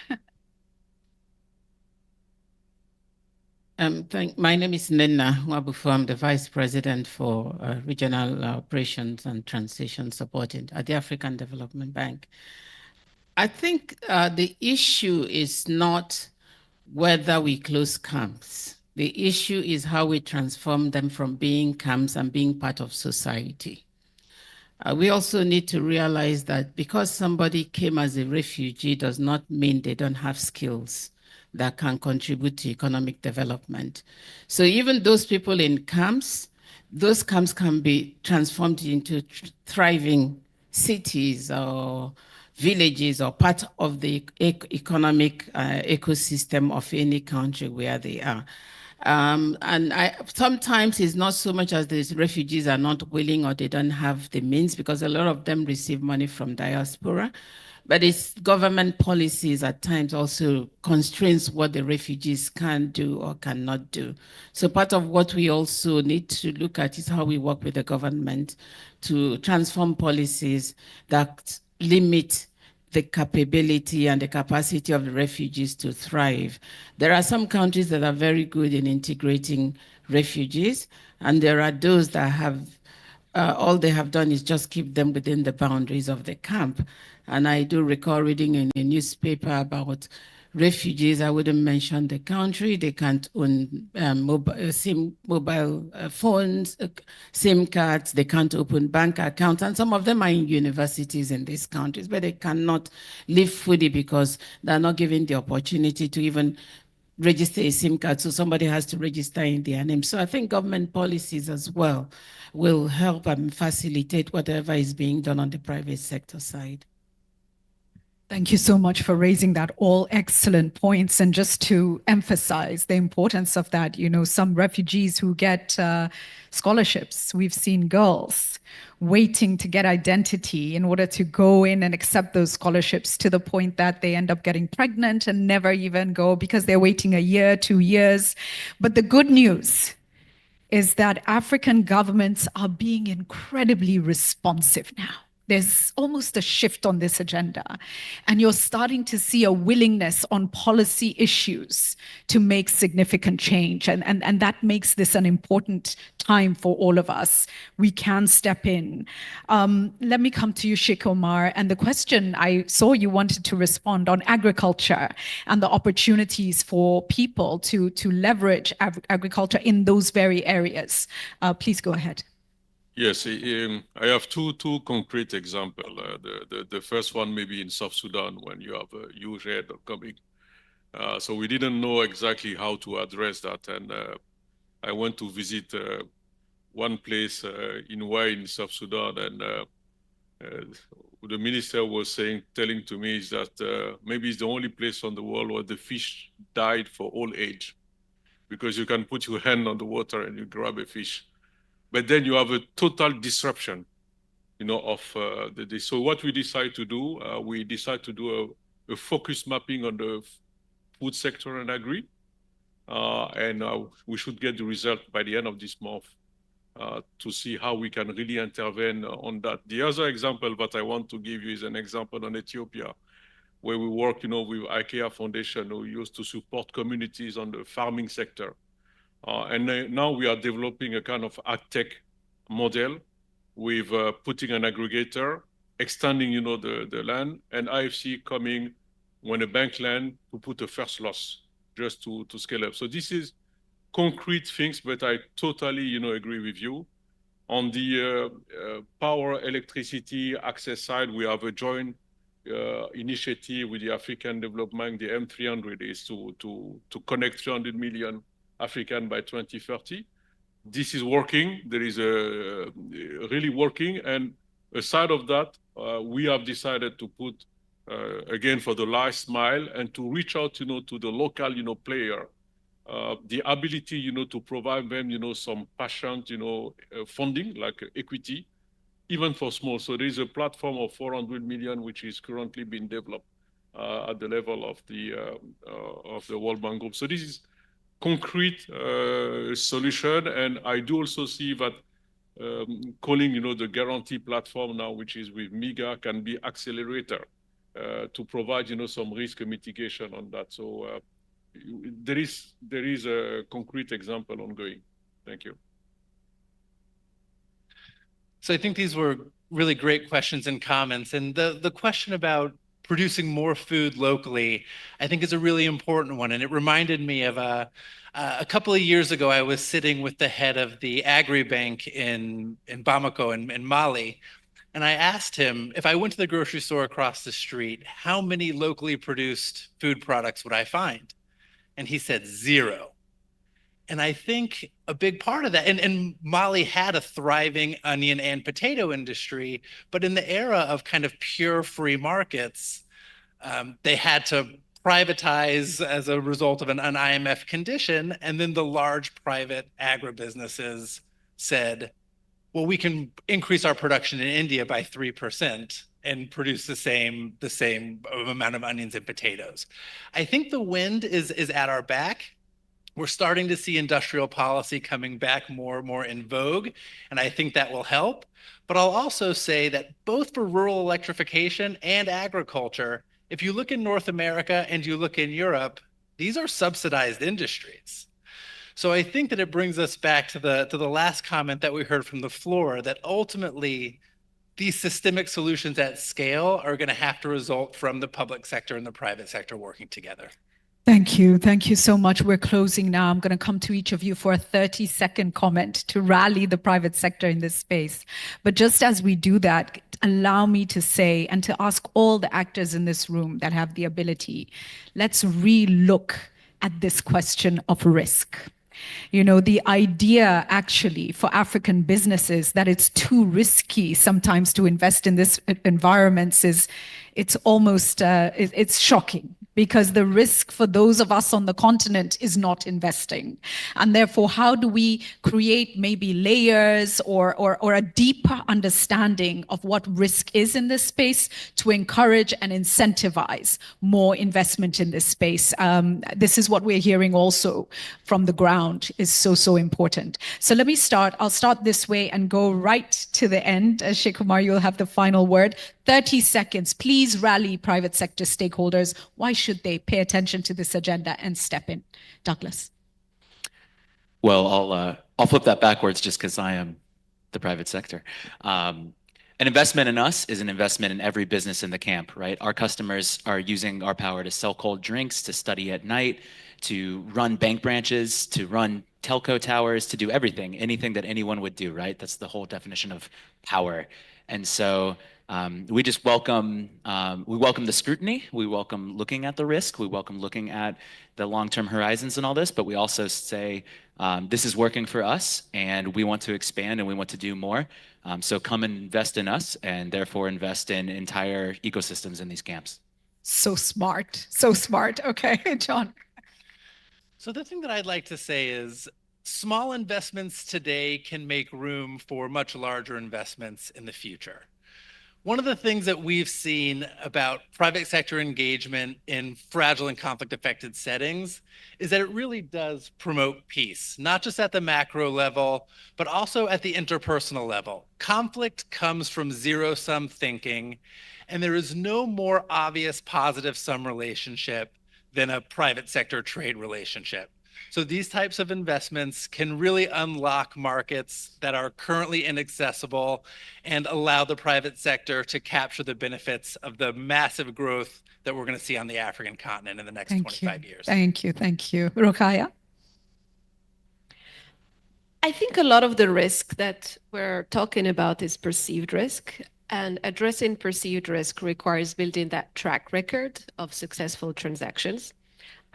My name is Nena Wabufu. I'm the Vice President for Regional Operations and Transition Support at the African Development Bank. I think the issue is not whether we close camps. The issue is how we transform them from being camps and being part of society. We also need to realize that because somebody came as a refugee does not mean they don't have skills that can contribute to economic development. So even those people in camps, those camps can be transformed into thriving cities or villages or part of the economic ecosystem of any country where they are. And sometimes it's not so much as the refugees are not willing or they don't have the means, because a lot of them receive money from diaspora. But it's government policies at times also constrains what the refugees can do or cannot do. So part of what we also need to look at is how we work with the government to transform policies that limit the capability and the capacity of the refugees to thrive. There are some countries that are very good in integrating refugees, and there are those that have all they have done is just keep them within the boundaries of the camp. And I do recall reading in a newspaper about refugees. I wouldn't mention the country. They can't own mobile phones, SIM cards. They can't open bank accounts. And some of them are in universities in these countries, but they cannot live fully because they're not given the opportunity to even register a SIM card, so somebody has to register in their name. So I think government policies as well will help and facilitate whatever is being done on the private sector side. Thank you so much for raising that. All excellent points. And just to emphasize the importance of that, some refugees who get scholarships, we've seen girls waiting to get identity in order to go in and accept those scholarships, to the point that they end up getting pregnant and never even go because they're waiting a year, 2 years. But the good news is that African governments are being incredibly responsive now. There's almost a shift on this agenda, and you're starting to see a willingness on policy issues to make significant change. And that makes this an important time for all of us. We can step in. Let me come to you, Sheikh Omar. And the question, I saw you wanted to respond on agriculture and the opportunities for people to leverage agriculture in those very areas. Please go ahead. Yes, I have two concrete examples. The first one maybe in South Sudan, when you have a huge head coming. So we didn't know exactly how to address that. And I went to visit one place in South Sudan, and the minister was telling to me is that maybe it's the only place on the world where the fish died for old age, because you can put your hand on the water and you grab a fish. But then you have a total disruption, of the. So what we decide to do, we decide to do a focus mapping on the food sector and agri, and we should get the result by the end of this month to see how we can really intervene on that. The other example that I want to give you is an example on Ethiopia, where we work, with IKEA Foundation, who used to support communities on the farming sector. And now we are developing a kind of ag-tech model with putting an aggregator, extending, the land, and IFC coming when a bank land to put a first loss just to scale up. So this is concrete things, but I totally, agree with you. On the power, electricity, access side, we have a joint initiative with the African Development Bank. The M300 is to connect 300 million African by 2030. This is working. There is really working. And aside of that, we have decided to put, again, for the last mile and to reach out, to the local, player, the ability, to provide them, some patient, funding, like equity, even for small. So there is a platform of 400 million, which is currently being developed at the level of the World Bank Group. So this is concrete solution, and I do also see that calling, the guarantee platform now, which is with MIGA, can be accelerator to provide, some risk mitigation on that. So there is a concrete example ongoing. Thank you. So I think these were really great questions and comments, and the question about producing more food locally, I think, is a really important one. And it reminded me of a couple of years ago, I was sitting with the head of the Agri-Bank in Bamako in Mali. And I asked him, if I went to the grocery store across the street, how many locally produced food products would I find? And he said 0. And I think a big part of that, and Mali had a thriving onion and potato industry, but in the era of kind of pure free markets, they had to privatize as a result of an IMF condition, and then the large private agribusinesses said, well, we can increase our production in India by 3% and produce the same amount of onions and potatoes. I think the wind is at our back. We're starting to see industrial policy coming back more in vogue, and I think that will help. But I'll also say that both for rural electrification and agriculture, if you look in North America and you look in Europe, these are subsidized industries. So I think that it brings us back to the last comment that we heard from the floor, that ultimately these systemic solutions at scale are going to have to result from the public sector and the private sector working together. Thank you. Thank you so much. We're closing now. I'm going to come to each of you for a 30-second comment to rally the private sector in this space. But just as we do that, allow me to say and to ask all the actors in this room that have the ability, let's re-look at this question of risk. You know, the idea actually for African businesses that it's too risky sometimes to invest in this environments it's almost, it's shocking. Because the risk for those of us on the continent is not investing. And therefore, how do we create maybe layers or a deeper understanding of what risk is in this space to encourage and incentivize more investment in this space? This is what we're hearing also from the ground is so important. So let me start. I'll start this way and go right to the end. Sheikh Umar, you'll have the final word. 30 seconds. Please rally private sector stakeholders. Why should they pay attention to this agenda and step in? Douglas. Well, I'll flip that backwards just because I am the private sector. An investment in us is an investment in every business in the camp, right? Our customers are using our power to sell cold drinks, to study at night, to run bank branches, to run telco towers, to do everything, anything that anyone would do, right? That's the whole definition of power. And so we just welcome the scrutiny. We welcome looking at the risk. We welcome looking at the long-term horizons and all this, but we also say this is working for us and we want to expand and we want to do more. So come and invest in us and therefore invest in entire ecosystems in these camps. So smart, so smart. Okay, John. So the thing that I'd like to say is small investments today can make room for much larger investments in the future. One of the things that we've seen about private sector engagement in fragile and conflict-affected settings is that it really does promote peace, not just at the macro level, but also at the interpersonal level. Conflict comes from zero-sum thinking, and there is no more obvious positive-sum relationship than a private sector trade relationship. So these types of investments can really unlock markets that are currently inaccessible and allow the private sector to capture the benefits of the massive growth that we're going to see on the African continent in the next 25 years. Thank you. Thank you. Rokhaya? I think a lot of the risk that we're talking about is perceived risk. And addressing perceived risk requires building that track record of successful transactions.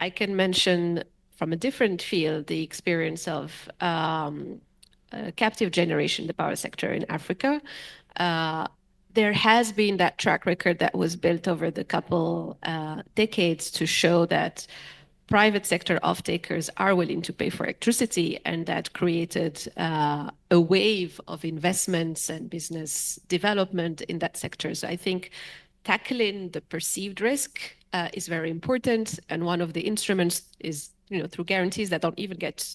I can mention from a different field the experience of captive generation, the power sector in Africa. There has been that track record that was built over the couple decades to show that private sector off-takers are willing to pay for electricity, and that created a wave of investments and business development in that sector. So I think tackling the perceived risk is very important, and one of the instruments is, through guarantees that don't even get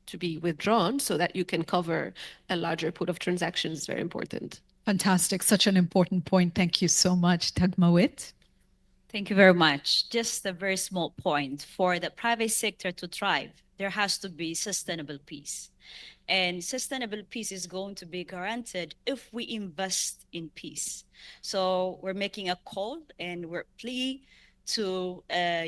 to be withdrawn, so that you can cover a larger pool of transactions is very important. Fantastic. Such an important point. Thank you so much, Tagmawit. Thank you very much. Just a very small point. For the private sector to thrive, there has to be sustainable peace. And sustainable peace is going to be guaranteed if we invest in peace. So we're making a call and we're plea to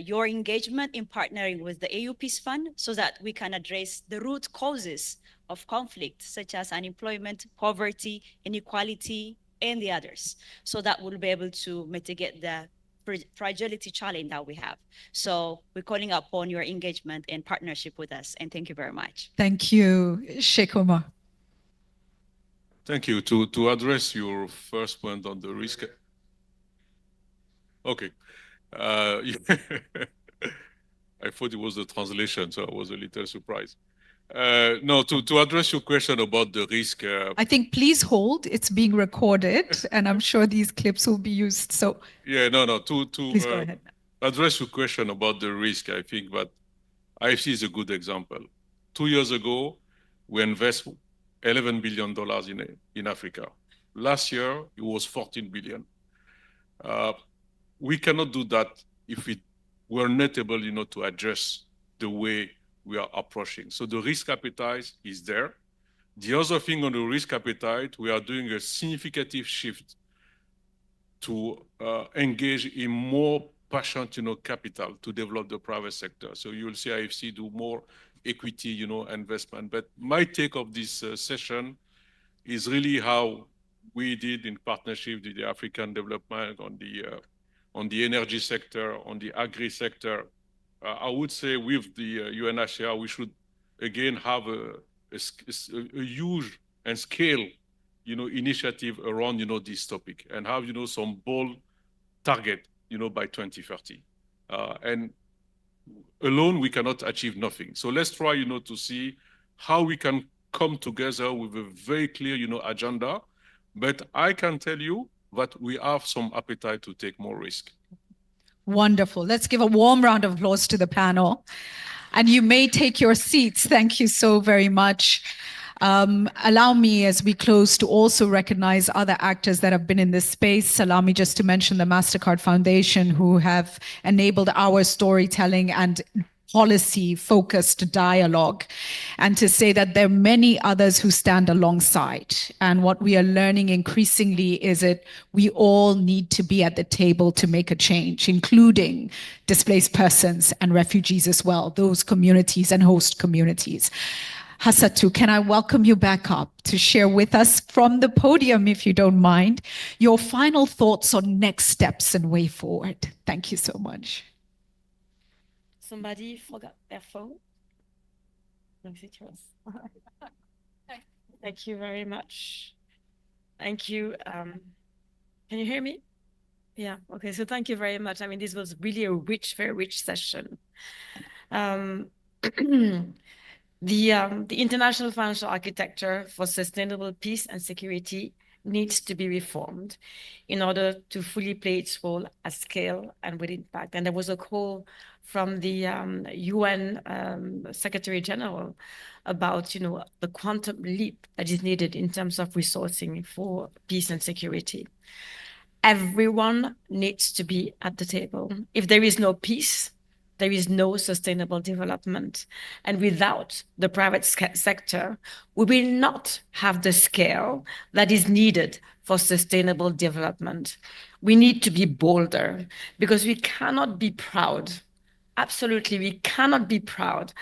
your engagement in partnering with the AU Peace Fund so that we can address the root causes of conflict, such as unemployment, poverty, inequality, and the others. So that we'll be able to mitigate the fragility challenge that we have. So we're calling upon your engagement and partnership with us. And thank you very much. Thank you, Sheikh Umar. Thank you. To address your first point on the risk. Okay. I thought it was the translation, so I was a little surprised. No, to address your question about the risk. I think please hold. It's being recorded, and I'm sure these clips will be used. So yeah, no. Please go ahead. Address your question about the risk, I think that IFC is a good example. 2 years ago, we invest $11 billion in Africa. Last year, it was 14 billion. We cannot do that if we were not able, to adjust the way we are approaching. So the risk appetite is there. The other thing on the risk appetite, we are doing a significant shift to engage in more patient, capital to develop the private sector. So you will see IFC do more equity, investment. But my take of this session is really how we did in partnership with the African Development on the energy sector, on the agri sector. I would say with the UNHCR, we should again have a huge and scale, initiative around, this topic and have, some bold target, by 2030. And alone, we cannot achieve nothing. So let's try, to see how we can come together with a very clear, agenda. But I can tell you that we have some appetite to take more risk. Wonderful. Let's give a warm round of applause to the panel. And you may take your seats. Thank you so very much. Allow me, as we close, to also recognize other actors that have been in this space. Allow me just to mention the MasterCard Foundation, who have enabled our storytelling and policy-focused dialogue, and to say that there are many others who stand alongside. And what we are learning increasingly is that we all need to be at the table to make a change, including displaced persons and refugees as well, those communities and host communities. Hassatu, can I welcome you back up to share with us from the podium, if you don't mind, your final thoughts on next steps and way forward. Thank you so much. Somebody forgot their phone? No, is it yours? Thank you very much. Thank you. Can you hear me? Yeah, okay, so thank you very much. I mean, this was really a very rich session. The international financial architecture for sustainable peace and security needs to be reformed in order to fully play its role at scale and with impact. And there was a call from the UN Secretary General about, the quantum leap that is needed in terms of resourcing for peace and security. Everyone needs to be at the table. If there is no peace, there is no sustainable development. And without the private sector, we will not have the scale that is needed for sustainable development. We need to be bolder because we cannot be proud. Absolutely, we cannot be proud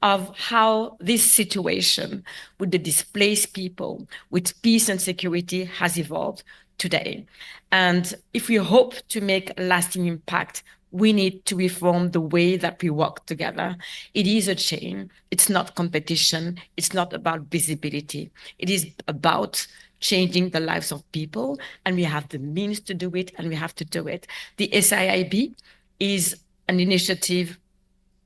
of how this situation with the displaced people, with peace and security has evolved today. And if we hope to make a lasting impact, we need to reform the way that we work together. It is a chain. It's not competition. It's not about visibility. It is about changing the lives of people, and we have the means to do it, and we have to do it. The SIIB is an initiative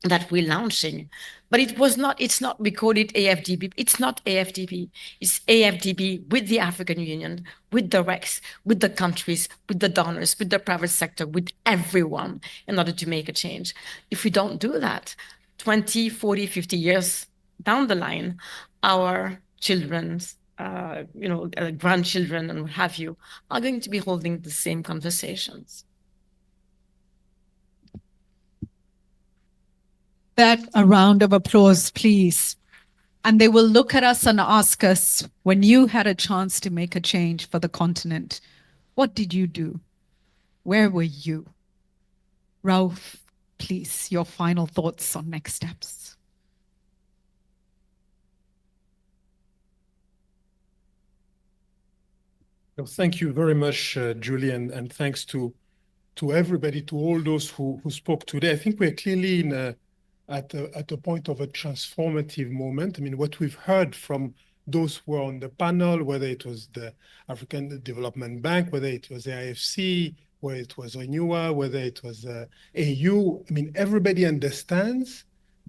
that we're launching, but we call it AFDB. It's not AFDB. It's AFDB with the African Union, with the RECs, with the countries, with the donors, with the private sector, with everyone in order to make a change. If we don't do that, 20, 40, 50 years down the line, our children's, grandchildren and what have you, are going to be holding the same conversations. That a round of applause, please. And they will look at us and ask us, when you had a chance to make a change for the continent, what did you do? Where were you? Rauf, please, your final thoughts on next steps. Well, thank you very much, Julie, and thanks to everybody, to all those who spoke today. I think we're clearly at a point of a transformative moment. I mean, what we've heard from those who are on the panel, whether it was the African Development Bank, whether it was the IFC, whether it was Renewal, whether it was AU. I mean, everybody understands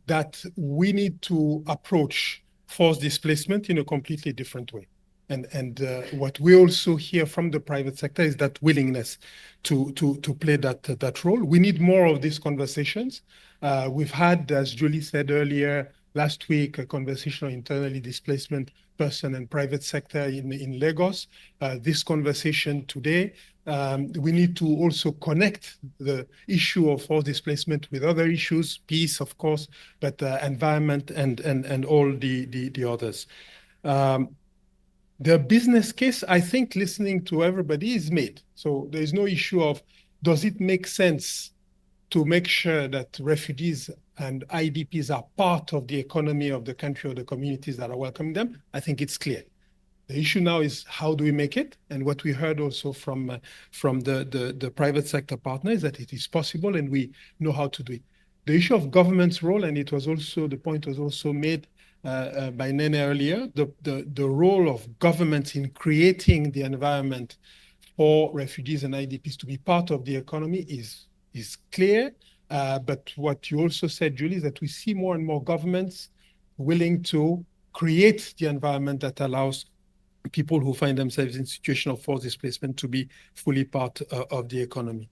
that we need to approach forced displacement in a completely different way. And what we also hear from the private sector is that willingness to play that role. We need more of these conversations. We've had, as Julie said earlier, last week, a conversation on internally displacement person and private sector in Lagos. This conversation today, we need to also connect the issue of forced displacement with other issues, peace, of course, but environment and all the others. The business case, I think, listening to everybody, is made. So there is no issue of, does it make sense to make sure that refugees and IDPs are part of the economy of the country or the communities that are welcoming them? I think it's clear. The issue now is, how do we make it? And what we heard also from the private sector partner is that it is possible and we know how to do it. The issue of government's role, and it was also, the point was also made by Nene earlier, the role of governments in creating the environment for refugees and IDPs to be part of the economy is clear. But what you also said, Julie, is that we see more and more governments willing to create the environment that allows people who find themselves in situation of forced displacement to be fully part of the economy.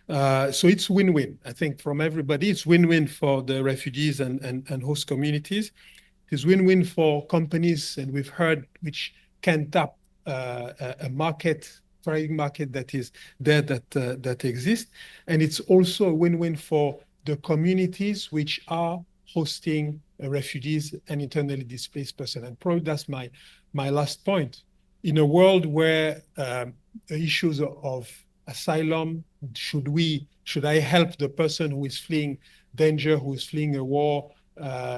So it's win-win. I think from everybody, it's win-win for the refugees and host communities. It's win-win for companies, and we've heard, which can tap a market, thriving market that is there, that exists. And it's also a win-win for the communities which are hosting refugees and internally displaced persons. And probably that's my last point. In a world where the issues of asylum, should I help the person who is fleeing danger, who is fleeing a war?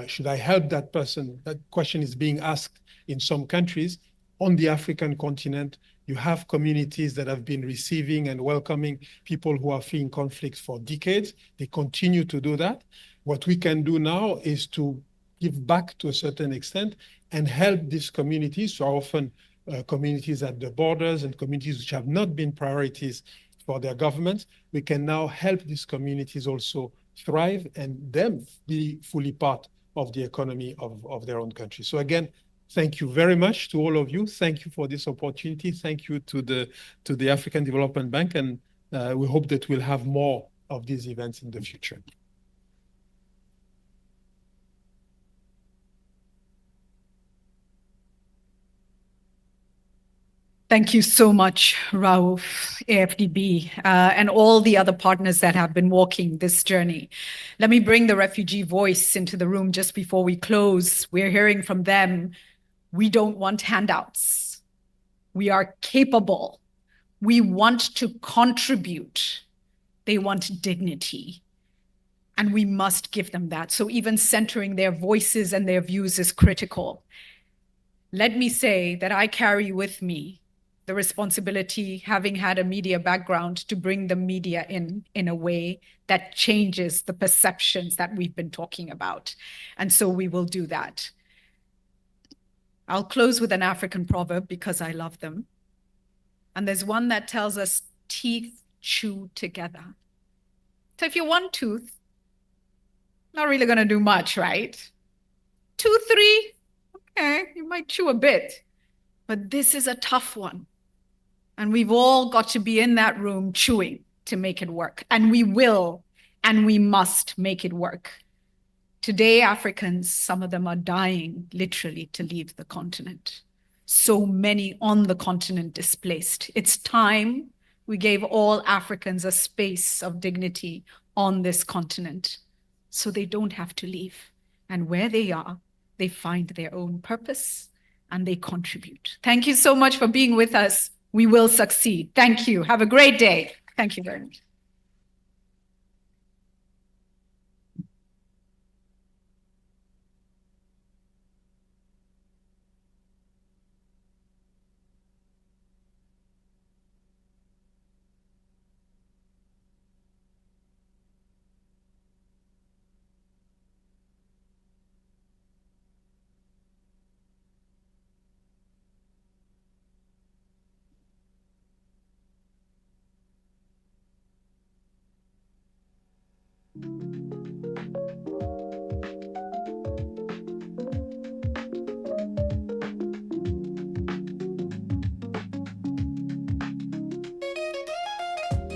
Should I help that person? That question is being asked in some countries. On the African continent, you have communities that have been receiving and welcoming people who are fleeing conflicts for decades. They continue to do that. What we can do now is to give back to a certain extent and help these communities, so often communities at the borders and communities which have not been priorities for their governments. We can now help these communities also thrive and them be fully part of the economy of their own country. So again, thank you very much to all of you. Thank you for this opportunity. Thank you to the African Development Bank, and we hope that we'll have more of these events in the future. Thank you so much, Raouf, AFDB, and all the other partners that have been walking this journey. Let me bring the refugee voice into the room just before we close. We're hearing from them. We don't want handouts. We are capable. We want to contribute. They want dignity. And we must give them that. So even centering their voices and their views is critical. Let me say that I carry with me the responsibility, having had a media background, to bring the media in a way that changes the perceptions that we've been talking about. And so we will do that. I'll close with an African proverb because I love them. And there's one that tells us teeth chew together. So if you're one tooth, not really going to do much, right? 2, 3, okay, you might chew a bit. But this is a tough one. And we've all got to be in that room chewing to make it work. And we will, and we must make it work. Today, Africans, some of them are dying literally to leave the continent. So many on the continent displaced. It's time we gave all Africans a space of dignity on this continent so they don't have to leave. And where they are, they find their own purpose and they contribute. Thank you so much for being with us. We will succeed. Thank you. Have a great day. Thank you very much. you.